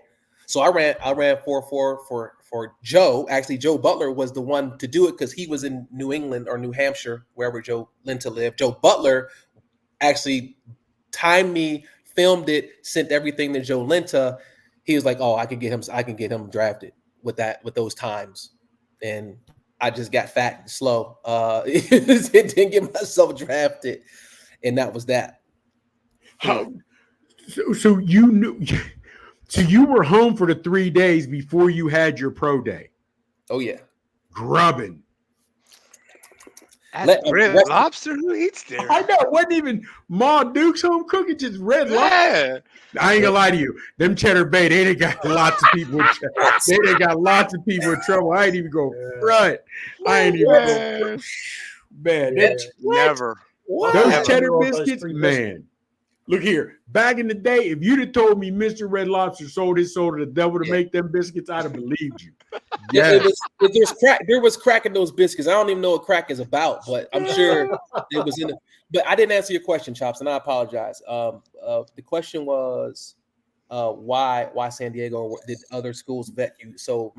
So I ran 4.4 for Joe. Actually, Joe Butler was the one to do it because he was in New England or New Hampshire, wherever Joe Lenta lived. Joe Butler actually timed me, filmed it, sent everything to Joe Lenta. He was like, "Oh, I can get him drafted with those times." And I just got fat and slow. Didn't get myself drafted, and that was that. So you knew. So you were home for the 3 days before you had your pro day. Oh yeah, grubbing. Red Lobster? Who eats there? I know. It wasn't even Ma Duke's home cooking, just Red Lobster. I ain't gonna lie to you. Them Cheddar Bay, they done got lots of people in trouble. They done got lots of people in trouble. I ain't even go front. I ain't even go. Man, never. Those cheddar biscuits, man. Look here. Back in the day, if you'd have told me Mr. Red Lobster sold his soul to the devil to make them biscuits, I'd have believed you. Yes. There was crack in those biscuits. I don't even know what crack is about, but I'm sure it was in it. But I didn't answer your question, Chops, and I apologize. The question was why San Diego? Did other schools vet you? So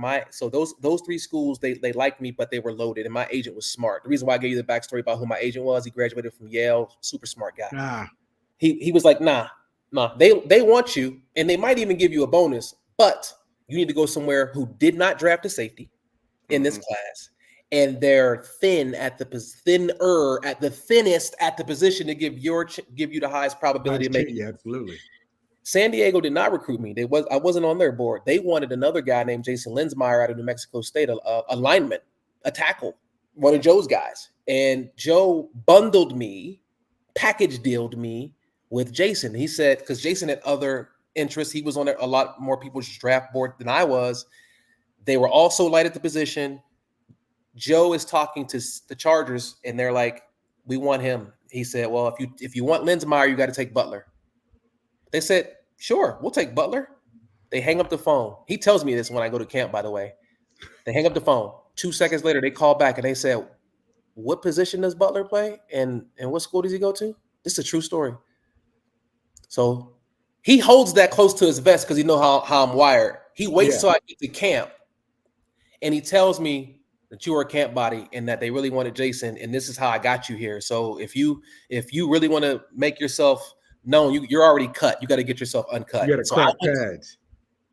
those 3 schools, they liked me, but they were loaded, and my agent was smart. The reason why I gave you the backstory about who my agent was, he graduated from Yale, super smart guy. He was like, nah, they want you, and they might even give you a bonus, but you need to go somewhere who did not draft a safety in this class, and they're thinner at the thinnest at the position to give you the highest probability of making. Yeah, absolutely. San Diego did not recruit me. I wasn't on their board. They wanted another guy named Jason Linsmeyer out of New Mexico State, a lineman, a tackle, one of Joe's guys, and Joe bundled me, package dealed me with Jason. He said, because Jason had other interests, he was on a lot more people's draft board than I was. They were also light at the position. Joe is talking to the Chargers, and they're like, "We want him." He said, "Well, if you want Linsmeyer, you got to take Butler." They said, sure, we'll take Butler. They hang up the phone. He tells me this when I go to camp, by the way. They hang up the phone. 2 seconds later, they call back and they said, what position does Butler play? And what school does he go to? This is a true story. So he holds that close to his vest because he knows how I'm wired. He waits till I get to camp and he tells me that you are a camp body and that they really wanted Jason, and this is how I got you here. So if you really want to make yourself known, you're already cut. You got to get yourself uncut. You got to so crack pads.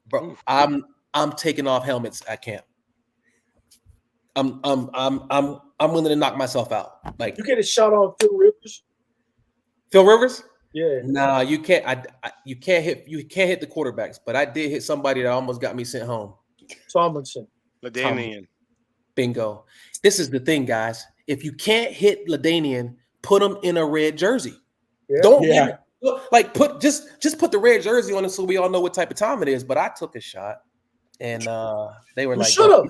Bro, I'm taking off helmets at camp. I'm willing to knock myself out. Like, you get a shot on Phil Rivers. Phil Rivers? Yeah. Nah, you can't. You can't hit the quarterbacks. But I did hit somebody that almost got me sent home. Tomlinson. LaDainian. Bingo. This is the thing, guys. If you can't hit LaDainian, put him in a red jersey. Yeah. Don't just put the red jersey on it so we all know what type of time it is. But I took a shot, and they were like, "Shut up."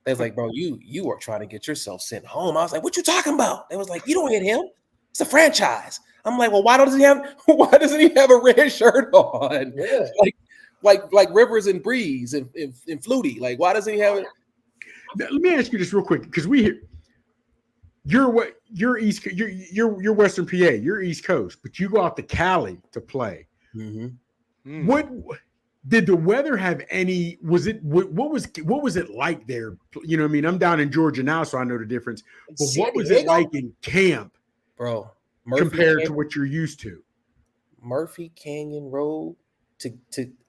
They was like, bro, you were trying to get yourself sent home. I was like, what you talking about? They was like, you don't hit him. It's a franchise. I'm like, well, why doesn't he have a red shirt on? Yeah. Like Rivers and Breeze and Flutie. Like, why doesn't he have it? Let me ask you this real quick, because you're East, you're Western PA, you're East Coast, but you go out to Cali to play. Mm-hmm. What did the weather have any? What was it like there? You know what I mean? I'm down in Georgia now, so I know the difference. But what was it like in camp, bro, compared to what you're used to? Murphy Canyon Road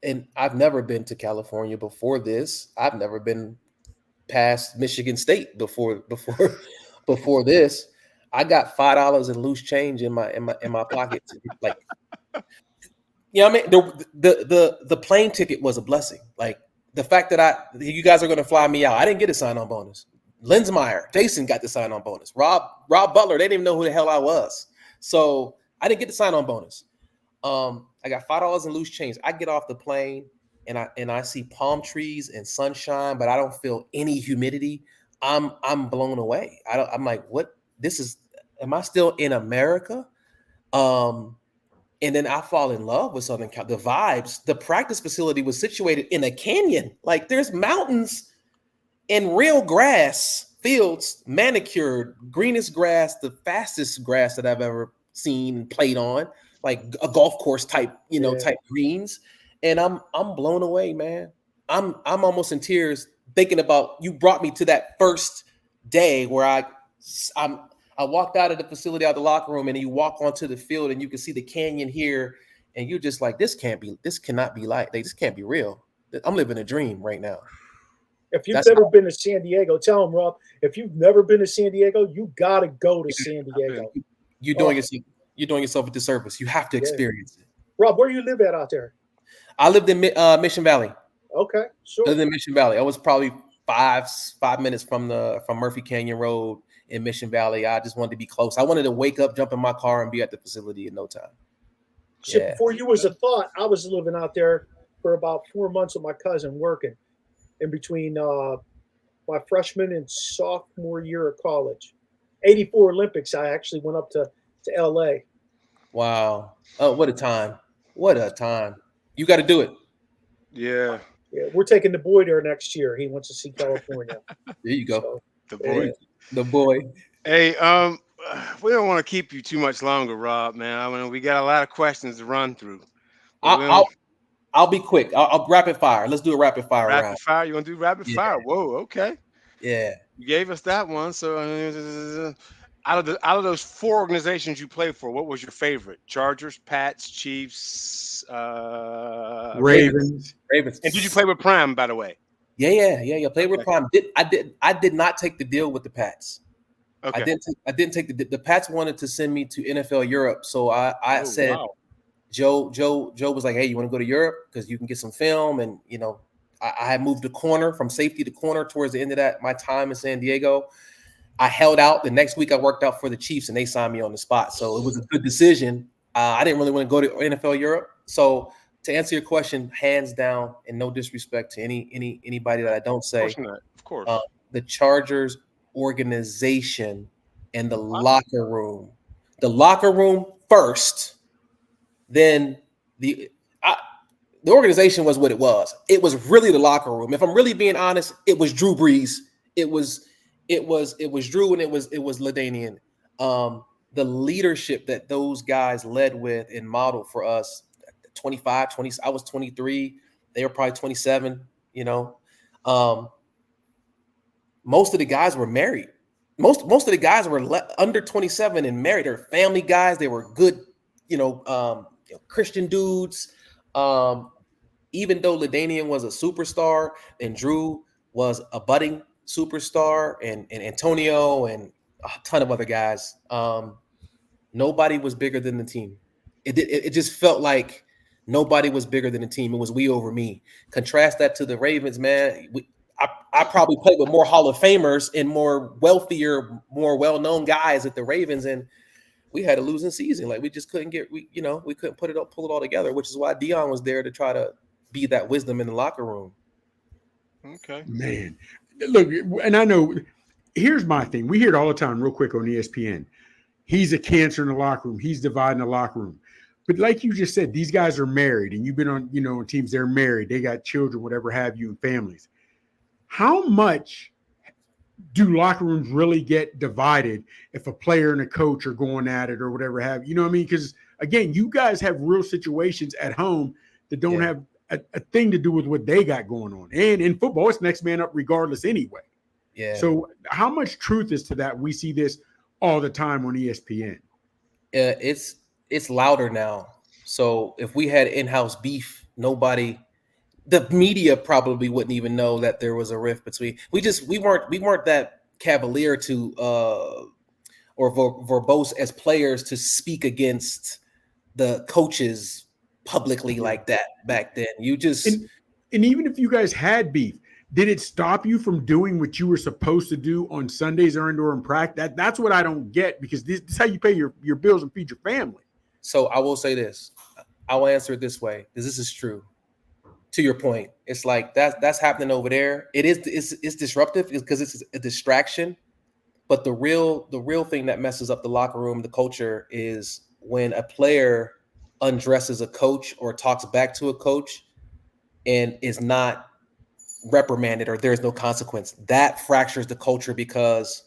and I've never been to California before this. I've never been past Michigan State before this. I got $5 in loose change in my pocket. Like, you know what I mean? The plane ticket was a blessing. Like, the fact that you guys are going to fly me out. I didn't get a sign-on bonus. Linsmeyer, Jason got the sign-on bonus. Robb Butler, they didn't even know who the hell I was. So I didn't get the sign-on bonus. I got $5 in loose change. I get off the plane and I see palm trees and sunshine, but I don't feel any humidity. I'm blown away. I'm like, what? Am I still in America? And then I fall in love with Southern Cal. The vibes, the practice facility was situated in a canyon. Like, there's mountains and real grass, fields, manicured, greenest grass, the fastest grass that I've ever seen and played on, like a golf course type, type greens. And I'm blown away, man. I'm almost in tears thinking about, you brought me to that first day where I walked out of the facility, out of the locker room, and you walk onto the field and you can see the canyon here, and you're just like, this cannot be like, this can't be real. I'm living a dream right now. If you've never been to San Diego, tell them, Rob, if you've never been to San Diego, you got to go to San Diego. You're doing yourself a disservice. You have to experience it. Rob, where do you live at out there? I lived in Mission Valley. Okay, sure. I lived in Mission Valley. I was probably five minutes from Murphy Canyon Road in Mission Valley. I just wanted to be close. I wanted to wake up, jump in my car, and be at the facility in no time. Shit, before you was a thought, I was living out there for about 4 months with my cousin, working in between my freshman and sophomore year of college. 84 Olympics, I actually went up to LA. Wow. Oh, what a time. What a time. You got to do it. Yeah. Yeah, we're taking the boy there next year. He wants to see California. There you go. So, the boy. Yeah. The boy. Hey, we don't want to keep you too much longer, Rob, man. I mean, we got a lot of questions to run through. I'll be quick. I'll rapid fire. Let's do a rapid fire round. Rapid fire? You want to do rapid fire? Whoa, okay. Yeah. You gave us that one. So out of those 4 organizations you played for, what was your favorite? Chargers, Pats, Chiefs, Ravens. Ravens. And did you play with Prime, by the way? Yeah. Played with Prime. I did not take the deal with the Pats. Okay. I didn't take the Pats wanted to send me to NFL Europe, so I said, wow. Joe was like, hey, you want to go to Europe because you can get some film, and I had moved to corner, from safety to corner towards the end of my time in San Diego. I held out. The next week I worked out for the Chiefs and they signed me on the spot, so it was a good decision. I didn't really want to go to NFL Europe, so to answer your question, hands down, and no disrespect to anybody that I don't say, of course, the Chargers organization and the locker room. The locker room first, then the organization was what it was. It was really the locker room. If I'm really being honest, it was Drew Brees. It was Drew, and it was LaDainian. The leadership that those guys led with and modeled for us, 25, 20, I was 23. They were probably 27, most of the guys were married. Most of the guys were under 27 and married. They're family guys. They were good, Christian dudes. Even though LaDainian was a superstar and Drew was a budding superstar and Antonio and a ton of other guys, nobody was bigger than the team. It just felt like nobody was bigger than the team. It was we over me. Contrast that to the Ravens, man. I probably played with more Hall of Famers and more wealthier, more well-known guys at the Ravens, and we had a losing season. Like we just couldn't we couldn't pull it all together, which is why Dion was there to try to be that wisdom in the locker room. Okay, man. Look, and I know. Here's my thing. We hear it all the time, real quick on ESPN. He's a cancer in the locker room. He's dividing the locker room. But like you just said, these guys are married, and you've been on, on teams. They're married. They got children, whatever have you, and families. How much do locker rooms really get divided if a player and a coach are going at it or whatever have you? You know what I mean? Because again, you guys have real situations at home that don't have a thing to do with what they got going on. And in football, it's next man up regardless anyway. Yeah. So how much truth is to that? We see this all the time on ESPN. It's louder now. So if we had in-house beef, the media probably wouldn't even know that there was a rift between. We weren't that cavalier to or verbose as players to speak against the coaches publicly like that back then. You just and even if you guys had beef, did it stop you from doing what you were supposed to do on Sundays or in practice? That's what I don't get, because this is how you pay your bills and feed your family. So I will say this. I will answer it this way, because this is true. To your point, it's like that's happening over there. It's disruptive because it's a distraction. But the real thing that messes up the locker room, the culture, is when a player undresses a coach or talks back to a coach and is not reprimanded or there's no consequence. That fractures the culture, because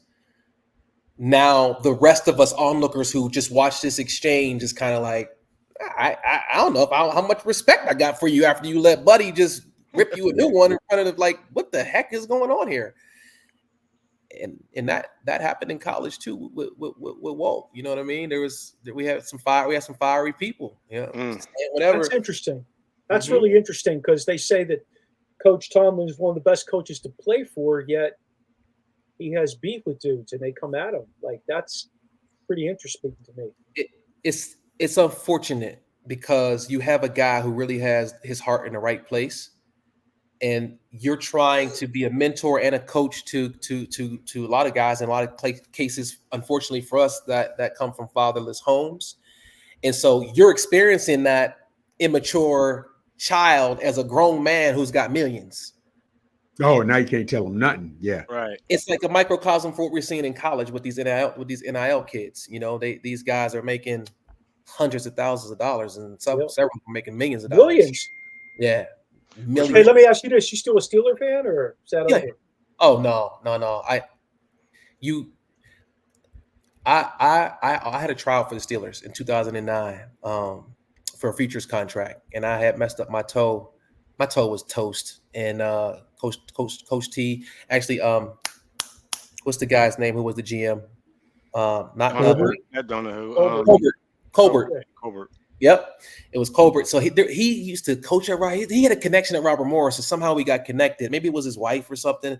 now the rest of us onlookers who just watch this exchange is kind of like, I don't know how much respect I got for you after you let Buddy just rip you a new one in front of, like, what the heck is going on here? And that happened in college too with Walt. You know what I mean? We had some fiery people. Whatever. That's interesting. That's really interesting, because they say that Coach Tomlin is one of the best coaches to play for, yet he has beef with dudes and they come at him. Like, that's pretty interesting to me. It's unfortunate, because you have a guy who really has his heart in the right place, and you're trying to be a mentor and a coach to a lot of guys in a lot of cases, unfortunately for us, that come from fatherless homes. And so you're experiencing that immature child as a grown man who's got millions. Oh, now you can't tell them nothing. Yeah, right. It's like a microcosm for what we're seeing in college with these NIL kids. These guys are making hundreds of thousands of dollars, and several are making millions of dollars. Millions. Yeah. Millions. Hey, let me ask you this: you still a Steeler fan, or is that over? Oh no. I had a trial for the Steelers in 2009 for a features contract, and I had messed up my toe. My toe was toast, and Coach T actually, what's the guy's name who was the GM? Not Colbert. I don't know who. Colbert. Yep, it was Colbert. So he used to coach at Robert. He had a connection at Robert Morris, so somehow we got connected. Maybe it was his wife or something.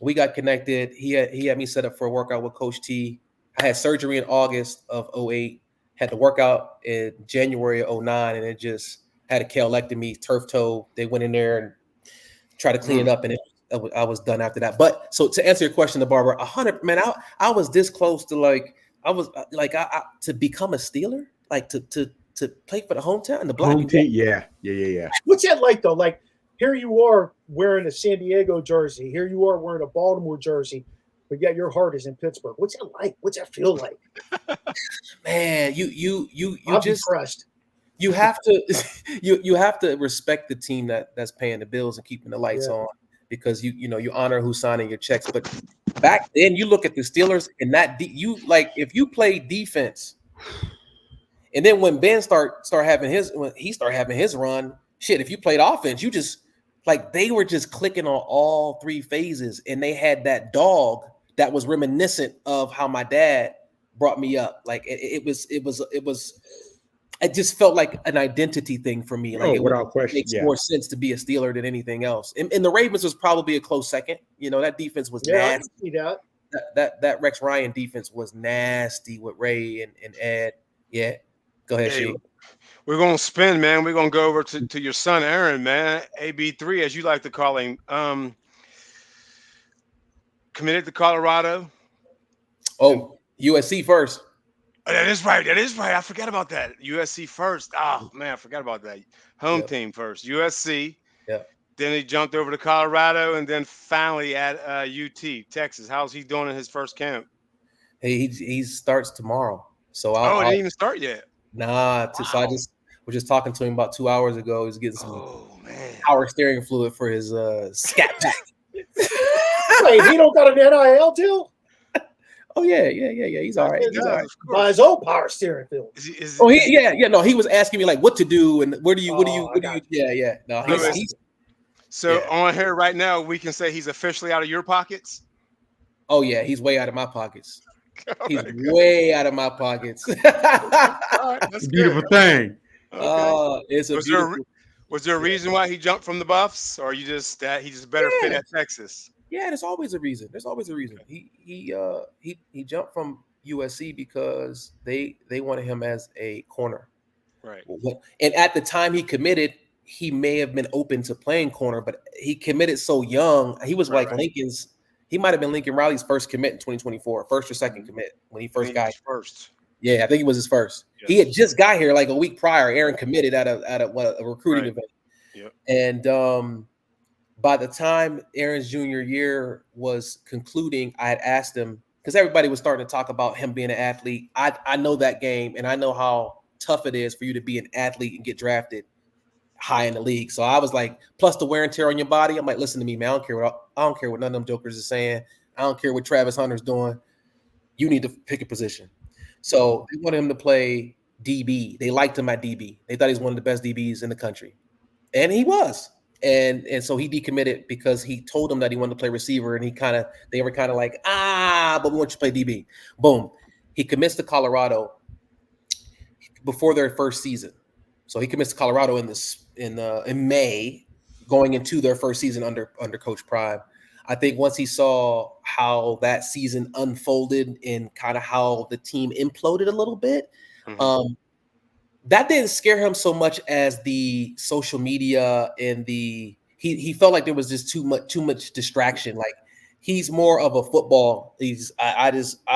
We got connected. He had me set up for a workout with Coach T. I had surgery in August of 2008. Had to work out in January of 2009, and it just had a calectomy, turf toe. They went in there and tried to clean it up, and I was done after that. But so to answer your question, the barber, 100, man, I was this close to to become a Steeler, like to play for the hometown and the black home team. Yeah. What's that like though? Like, here you are wearing a San Diego jersey. Here you are wearing a Baltimore jersey, but yet your heart is in Pittsburgh. What's that like? What's that feel like? Man, you I'm just impressed. you have to you have to respect the team that's paying the bills and keeping the lights on, because you honor who's signing your checks. But back then, you look at the Steelers and that if you play defense, and then when Ben start having his run, shit, if you played offense, you just they were just clicking on all three phases, and they had that dog that was reminiscent of how my dad brought me up. It just felt like an identity thing for me. Without question, makes more sense to be a Steeler than anything else. And the Ravens was probably a close second. That defense was nasty. I can see That Rex Ryan defense was nasty with Ray and Ed. Yeah, go ahead, Shane. We're gonna spin, man. We're gonna go over to your son Aaron, man. AB3, as you like to call him. Committed to Colorado. Oh, USC first. Oh, that is right. I forgot about that. USC first. Oh man, I forgot about that. Home team first. USC. Yeah. Then he jumped over to Colorado, and then finally at UT, Texas. How's he doing in his first camp? Hey, he starts tomorrow. So it didn't even start yet. Nah. Wow. So I was just talking to him about 2 hours ago. He's getting some power steering fluid for his scat pack. Wait, he don't got an NIL deal? Oh yeah. He's all right. He's all right. By his own power steering fluid. No, he was asking me what to do and what do you. Yeah. No, he's so on here right now, we can say he's officially out of your pockets. Oh yeah, he's way out of my pockets. He's way out of my pockets. That's a beautiful thing. Okay. Was there a reason why he jumped from the Buffs, or you just that he just better fit at Texas? Yeah, there's always a reason. He jumped from USC because they wanted him as a corner. Right. And at the time he committed, he may have been open to playing corner, but he committed so young. He was Lincoln's. He might have been Lincoln Riley's first commit in 2024, first or second commit when he first got first. Yeah, I think it was his first. Yes. He had just got here a week prior. Aaron committed at a recruiting event. Yep. And by the time Aaron's junior year was concluding, I had asked him, because everybody was starting to talk about him being an athlete. I know that game, and I know how tough it is for you to be an athlete and get drafted high in the league. So I was like, plus the wear and tear on your body. I'm like, listen to me, man. I don't care what none of them jokers is saying. I don't care what Travis Hunter's doing. You need to pick a position. So they wanted him to play DB. They liked him at DB. They thought he was one of the best DBs in the country. And he was. And so he decommitted because he told them that he wanted to play receiver, and they were kind of like, but we want you to play DB. Boom. He commits to Colorado before their first season. So he commits to Colorado in May, going into their first season under Coach Prime. I think once he saw how that season unfolded and kind of how the team imploded a little bit, that didn't scare him so much as the social media and he felt like there was just too much distraction. Like, he's more of a football. I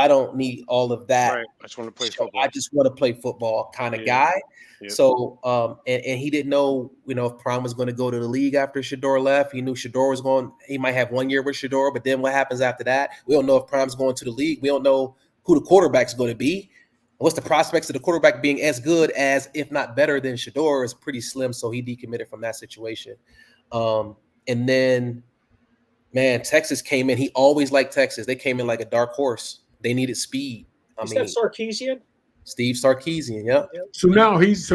don't need all of that. Right. I just want to play football. I just want to play football kind of guy. Yep. So, and he didn't know, if Prime was going to go to the league after Shador left. He knew Shador was going. He might have 1 year with Shador, but then what happens after that? We don't know if Prime's going to the league. We don't know who the quarterback's going to be. What's the prospects of the quarterback being as good as, if not better than Shador, is pretty slim. So he decommitted from that situation. And then, man, Texas came in. He always liked Texas. They came in like a dark horse. They needed speed. Is that Sarkisian? Steve Sarkisian, yeah. So now he is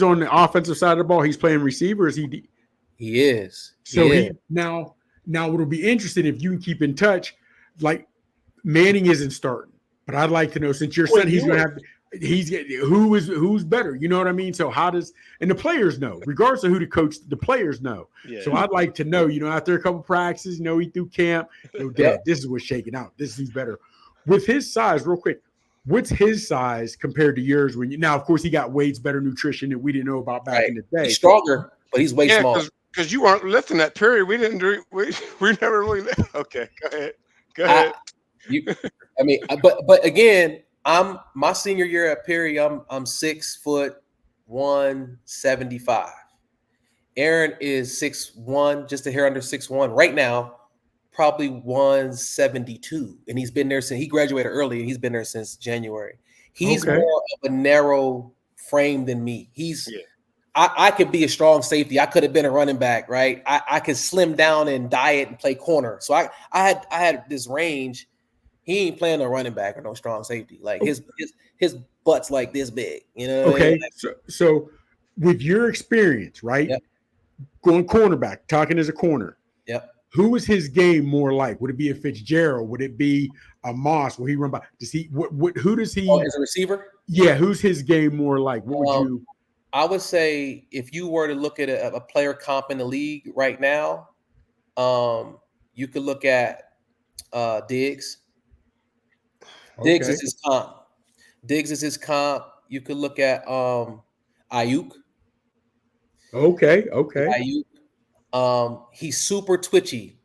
on the offensive side of the ball. He's playing receiver. Is he? He is. Now what'll be interesting if you can keep in touch. Like, Manning isn't starting, but I'd like to know, since your son, he's gonna have. Who's better? You know what I mean? So and the players know, regardless of who the coach, the players know. Yeah. So I'd like to know, after a couple practices, he threw camp. Dad, this is what's shaking out. This is who's better. With his size, real quick, what's his size compared to yours? Now, of course, he got Wade's better nutrition that we didn't know about back in the day. He's stronger, but he's way small. Because you weren't lifting that period. We didn't do. We never really. Okay, go ahead. But again, my senior year at Perry. I'm 6 foot 175. Aaron is 6'1", just a hair under 6'1" right now. Probably 172, and he's been there since he graduated early. And he's been there since January. He's more of a narrow frame than me. I could be a strong safety. I could have been a running back, right? I could slim down and diet and play corner. So I had this range. He ain't playing a running back or no strong safety. Like his butt's like this big. You know what I mean? So with your experience, right? Yep. Going cornerback, talking as a corner. Yep. Who is his game more like? Would it be a Fitzgerald? Would it be a Moss? Will he run by? Does he? Who does he? As a receiver? Yeah. Who's his game more like? What would you? I would say if you were to look at a player comp in the league right now, you could look at Diggs. Diggs is his comp. Diggs is his comp. You could look at Ayuk. Okay. Ayuk. He's super twitchy.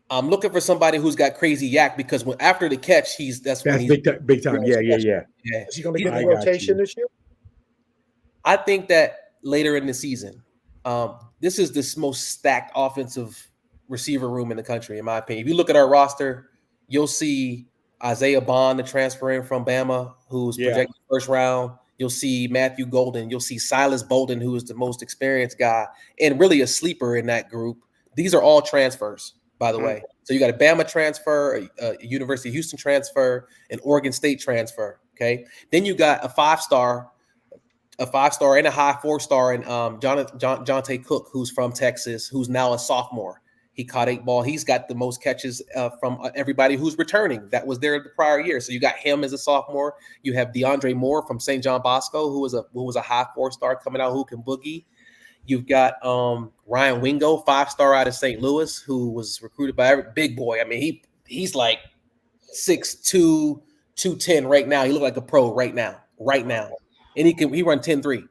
I'm looking for somebody who's got crazy yak because after the catch, that's when he's big time. Yeah. Is he going to get the rotation this year? I think that later in the season, this is the most stacked offensive receiver room in the country, in my opinion. If you look at our roster, you'll see Isaiah Bond, the transfer in from Bama, who's projected first round. You'll see Matthew Golden. You'll see Silas Bolden, who is the most experienced guy and really a sleeper in that group. These are all transfers, by the way. So you got a Bama transfer, a University of Houston transfer, an Oregon State transfer. Okay. Then you got a five-star and a high 4-star in Jonte Cook, who's from Texas, who's now a sophomore. He caught 8 ball. He's got the most catches from everybody who's returning that was there the prior year. So you got him as a sophomore. You have DeAndre Moore from St. John Bosco, who was a high 4-star coming out who can boogie. You've got Ryan Wingo, 5-star out of St. Louis, who was recruited by every big boy. I mean, he's like 6'2", 210 right now. He look like a pro right now. And he run 10-3.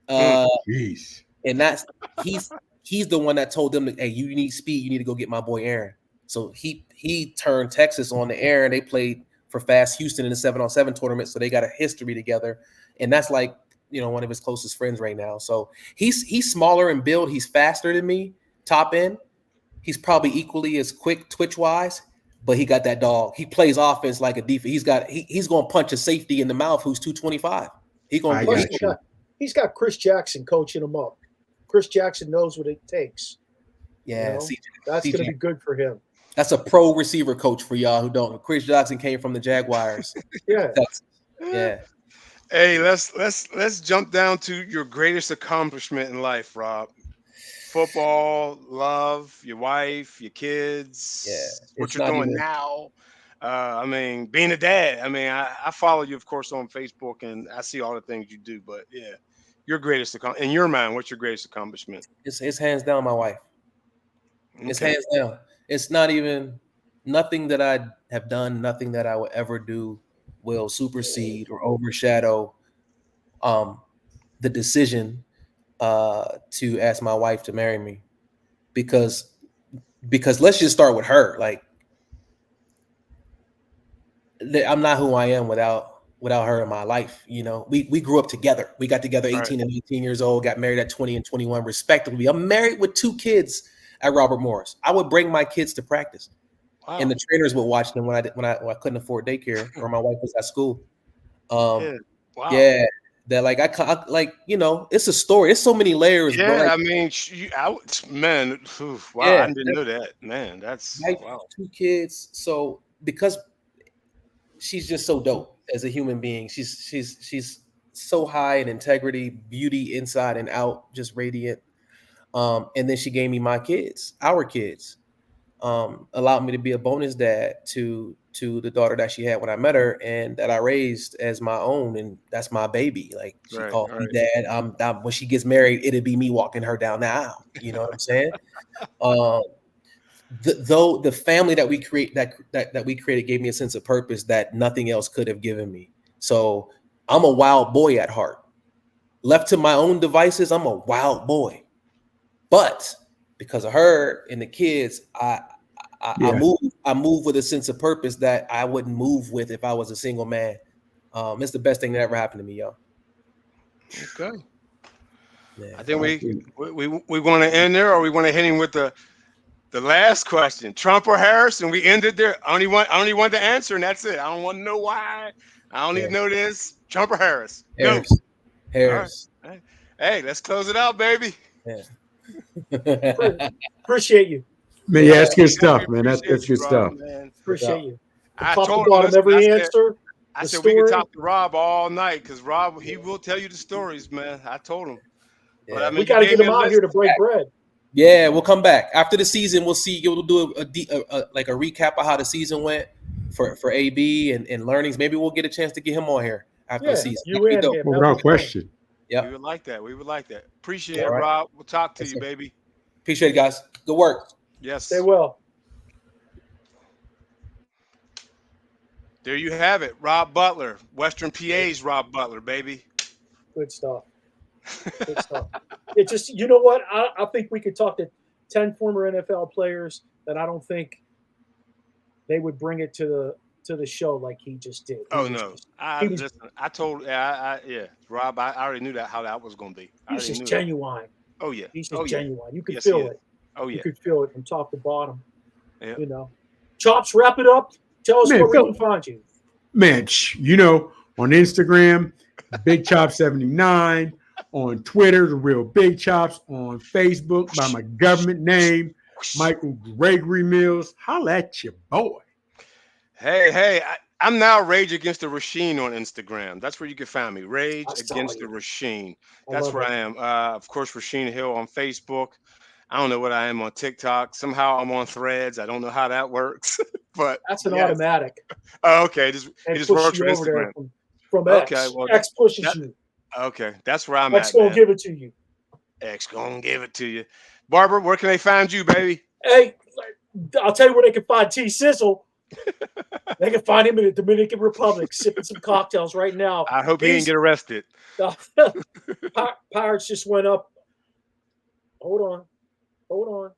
And that's he's the one that told them, hey, you need speed, you need to go get my boy Aaron. So he turned Texas on the air, and they played for Fast Houston in the 7-on-7 tournament. So they got a history together. And that's like, one of his closest friends right now. So he's smaller in build, he's faster than me, top end. He's probably equally as quick twitch-wise, but he got that dog. He plays offense like a defense. He's gonna punch a safety in the mouth who's 225. He's got Chris Jackson coaching him up. Chris Jackson knows what it takes. Yeah, that's going to be good for him. That's a pro receiver coach for y'all who don't know. Chris Jackson came from the Jaguars. Yeah. Hey, let's jump down to your greatest accomplishment in life, Rob. Football, love, your wife, your kids, what you're doing now. I mean, being a dad. I mean, I follow you, of course, on Facebook, and I see all the things you do. But yeah, your greatest in your mind, what's your greatest accomplishment? It's hands down my wife. Okay. It's hands down. It's not even nothing that I have done, nothing that I will ever do will supersede or overshadow the decision to ask my wife to marry me. Because let's just start with her. Like, I'm not who I am without her in my life. We grew up together. We got together 18 and 18 years old, got married at 20 and 21 respectively. I'm married with 2 kids at Robert Morris. I would bring my kids to practice. Wow. And the trainers would watch them when I couldn't afford daycare or my wife was at school. That like I like, it's a story. It's so many layers. Yeah, bro. I mean, wow, I didn't know that, man. That's wow. 2 kids. So because she's just so dope as a human being, she's so high in integrity, beauty inside and out, just radiant. And then she gave me my kids, our kids. Allowed me to be a bonus dad to the daughter that she had when I met her and that I raised as my own, and that's my baby. Like she called me dad. When she gets married, it'll be me walking her down the aisle. You know what I'm saying? Though the family that we created gave me a sense of purpose that nothing else could have given me. So I'm a wild boy at heart. Left to my own devices, I'm a wild boy. But because of her and the kids, I move with a sense of purpose that I wouldn't move with if I was a single man. It's the best thing that ever happened to me, yo. Okay. Yeah. I think we want to end there, or we want to hit him with the last question: Trump or Harris? And we ended there. I only want the answer, and that's it. I don't want to know why. I don't need to know this. Trump or Harris? Harris. Harris. All right. Hey, let's close it out, baby. Yeah. Appreciate you. Man, yeah, that's good Definitely stuff, man. That's appreciate good you, stuff. Rob, man. Appreciate you. I Top to told him, bottom, listen, every answer. I the said we can story. talk to Rob all night because Rob, he will tell you the stories, man. I told him. But I mean, We got to you get gave me him a out list. here to break bread. Yeah, we'll come back after the season. We'll see. We'll do a recap of how the season went for AB and learnings. Maybe we'll get a chance to get him on here after the season. You and him. Well, without question. Yeah, We would like that. We would like that. Appreciate All it, right. Rob. We'll talk to Yes, you, sir. baby. Appreciate it, guys. Good work. Yes. Stay well. There you have it. Robb Butler. Western PA's Robb Butler, baby. Good stuff. Good stuff. It just, you know what? I think we could talk to 10 former NFL players that I don't think they would bring it to the show like he just did. Oh no! I told, Rob. I already knew how that was going to be. He's just genuine. Oh yeah. He's just genuine. You can Yes, feel it. Oh yeah. You could feel it from top to bottom. Yeah. You know. Chops, wrap it up. Tell us where we can find you. Man, on Instagram, Big Chop 79. On Twitter, The Real Big Chops. On Facebook, by my government name, Michael Gregory Mills. Holla at your boy. Hey, I'm now Rage Against the Rasheen on Instagram. That's where you can find me. Rage Against the Rasheen. That's where I am. Of course, Rasheen Hill on Facebook. I don't know what I am on TikTok. Somehow I'm on Threads. I don't know how that works, but that's an automatic. Oh, okay. It just works with Instagram. From X. Okay, well, X pushes you. Okay, that's where I'm X at. X gonna give it to you. X gonna give it to you. Barber, where can they find you, baby? Hey, I'll tell you where they can find T Sizzle. They can find him in the Dominican Republic sipping some cocktails right now. I hope he didn't get arrested. Pirates just went up. Hold on.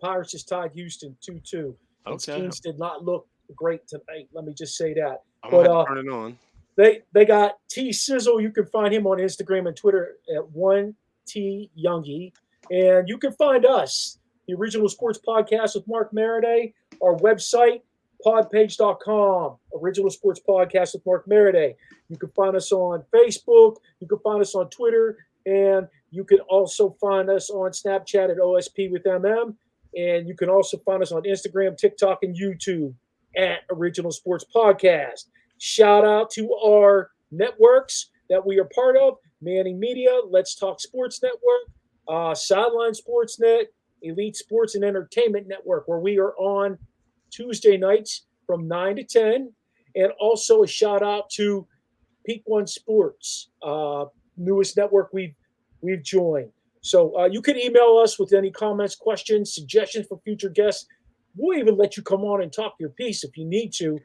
Pirates just tied Houston 2-2. Okay. Teams did not look great tonight. Let me just say that. I'm gonna turn it on. They got T Sizzle. You can find him on Instagram and Twitter at 1T Youngie. And you can find us, the Original Sports Podcast with Mark Maradei, our website, podpage.com, Original Sports Podcast with Mark Maradei. You can find us on Facebook. You can find us on Twitter. And you can also find us on Snapchat at OSP with MM. And you can also find us on Instagram, TikTok, and YouTube at Original Sports Podcast. Shout out to our networks that we are part of: Manning Media, Let's Talk Sports Network, Sideline Sportsnet, Elite Sports and Entertainment Network, where we are on Tuesday nights from 9 to 10. And also a shout out to Peak One Sports, newest network we've joined. So you can email us with any comments, questions, suggestions for future guests. We'll even let you come on and talk your piece if you need to.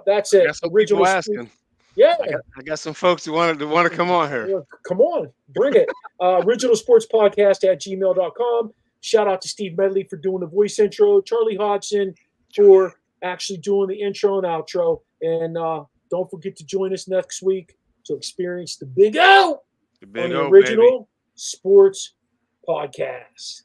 That's it. Original asking. Yeah, I got some folks who want to come on here. Come on, bring it. Original Sports Podcast at gmail.com. Shout out to Steve Medley for doing the voice intro. Charlie Hodgson for actually doing the intro and outro. And don't forget to join us next week to experience the Big O on the Original Sports Podcast.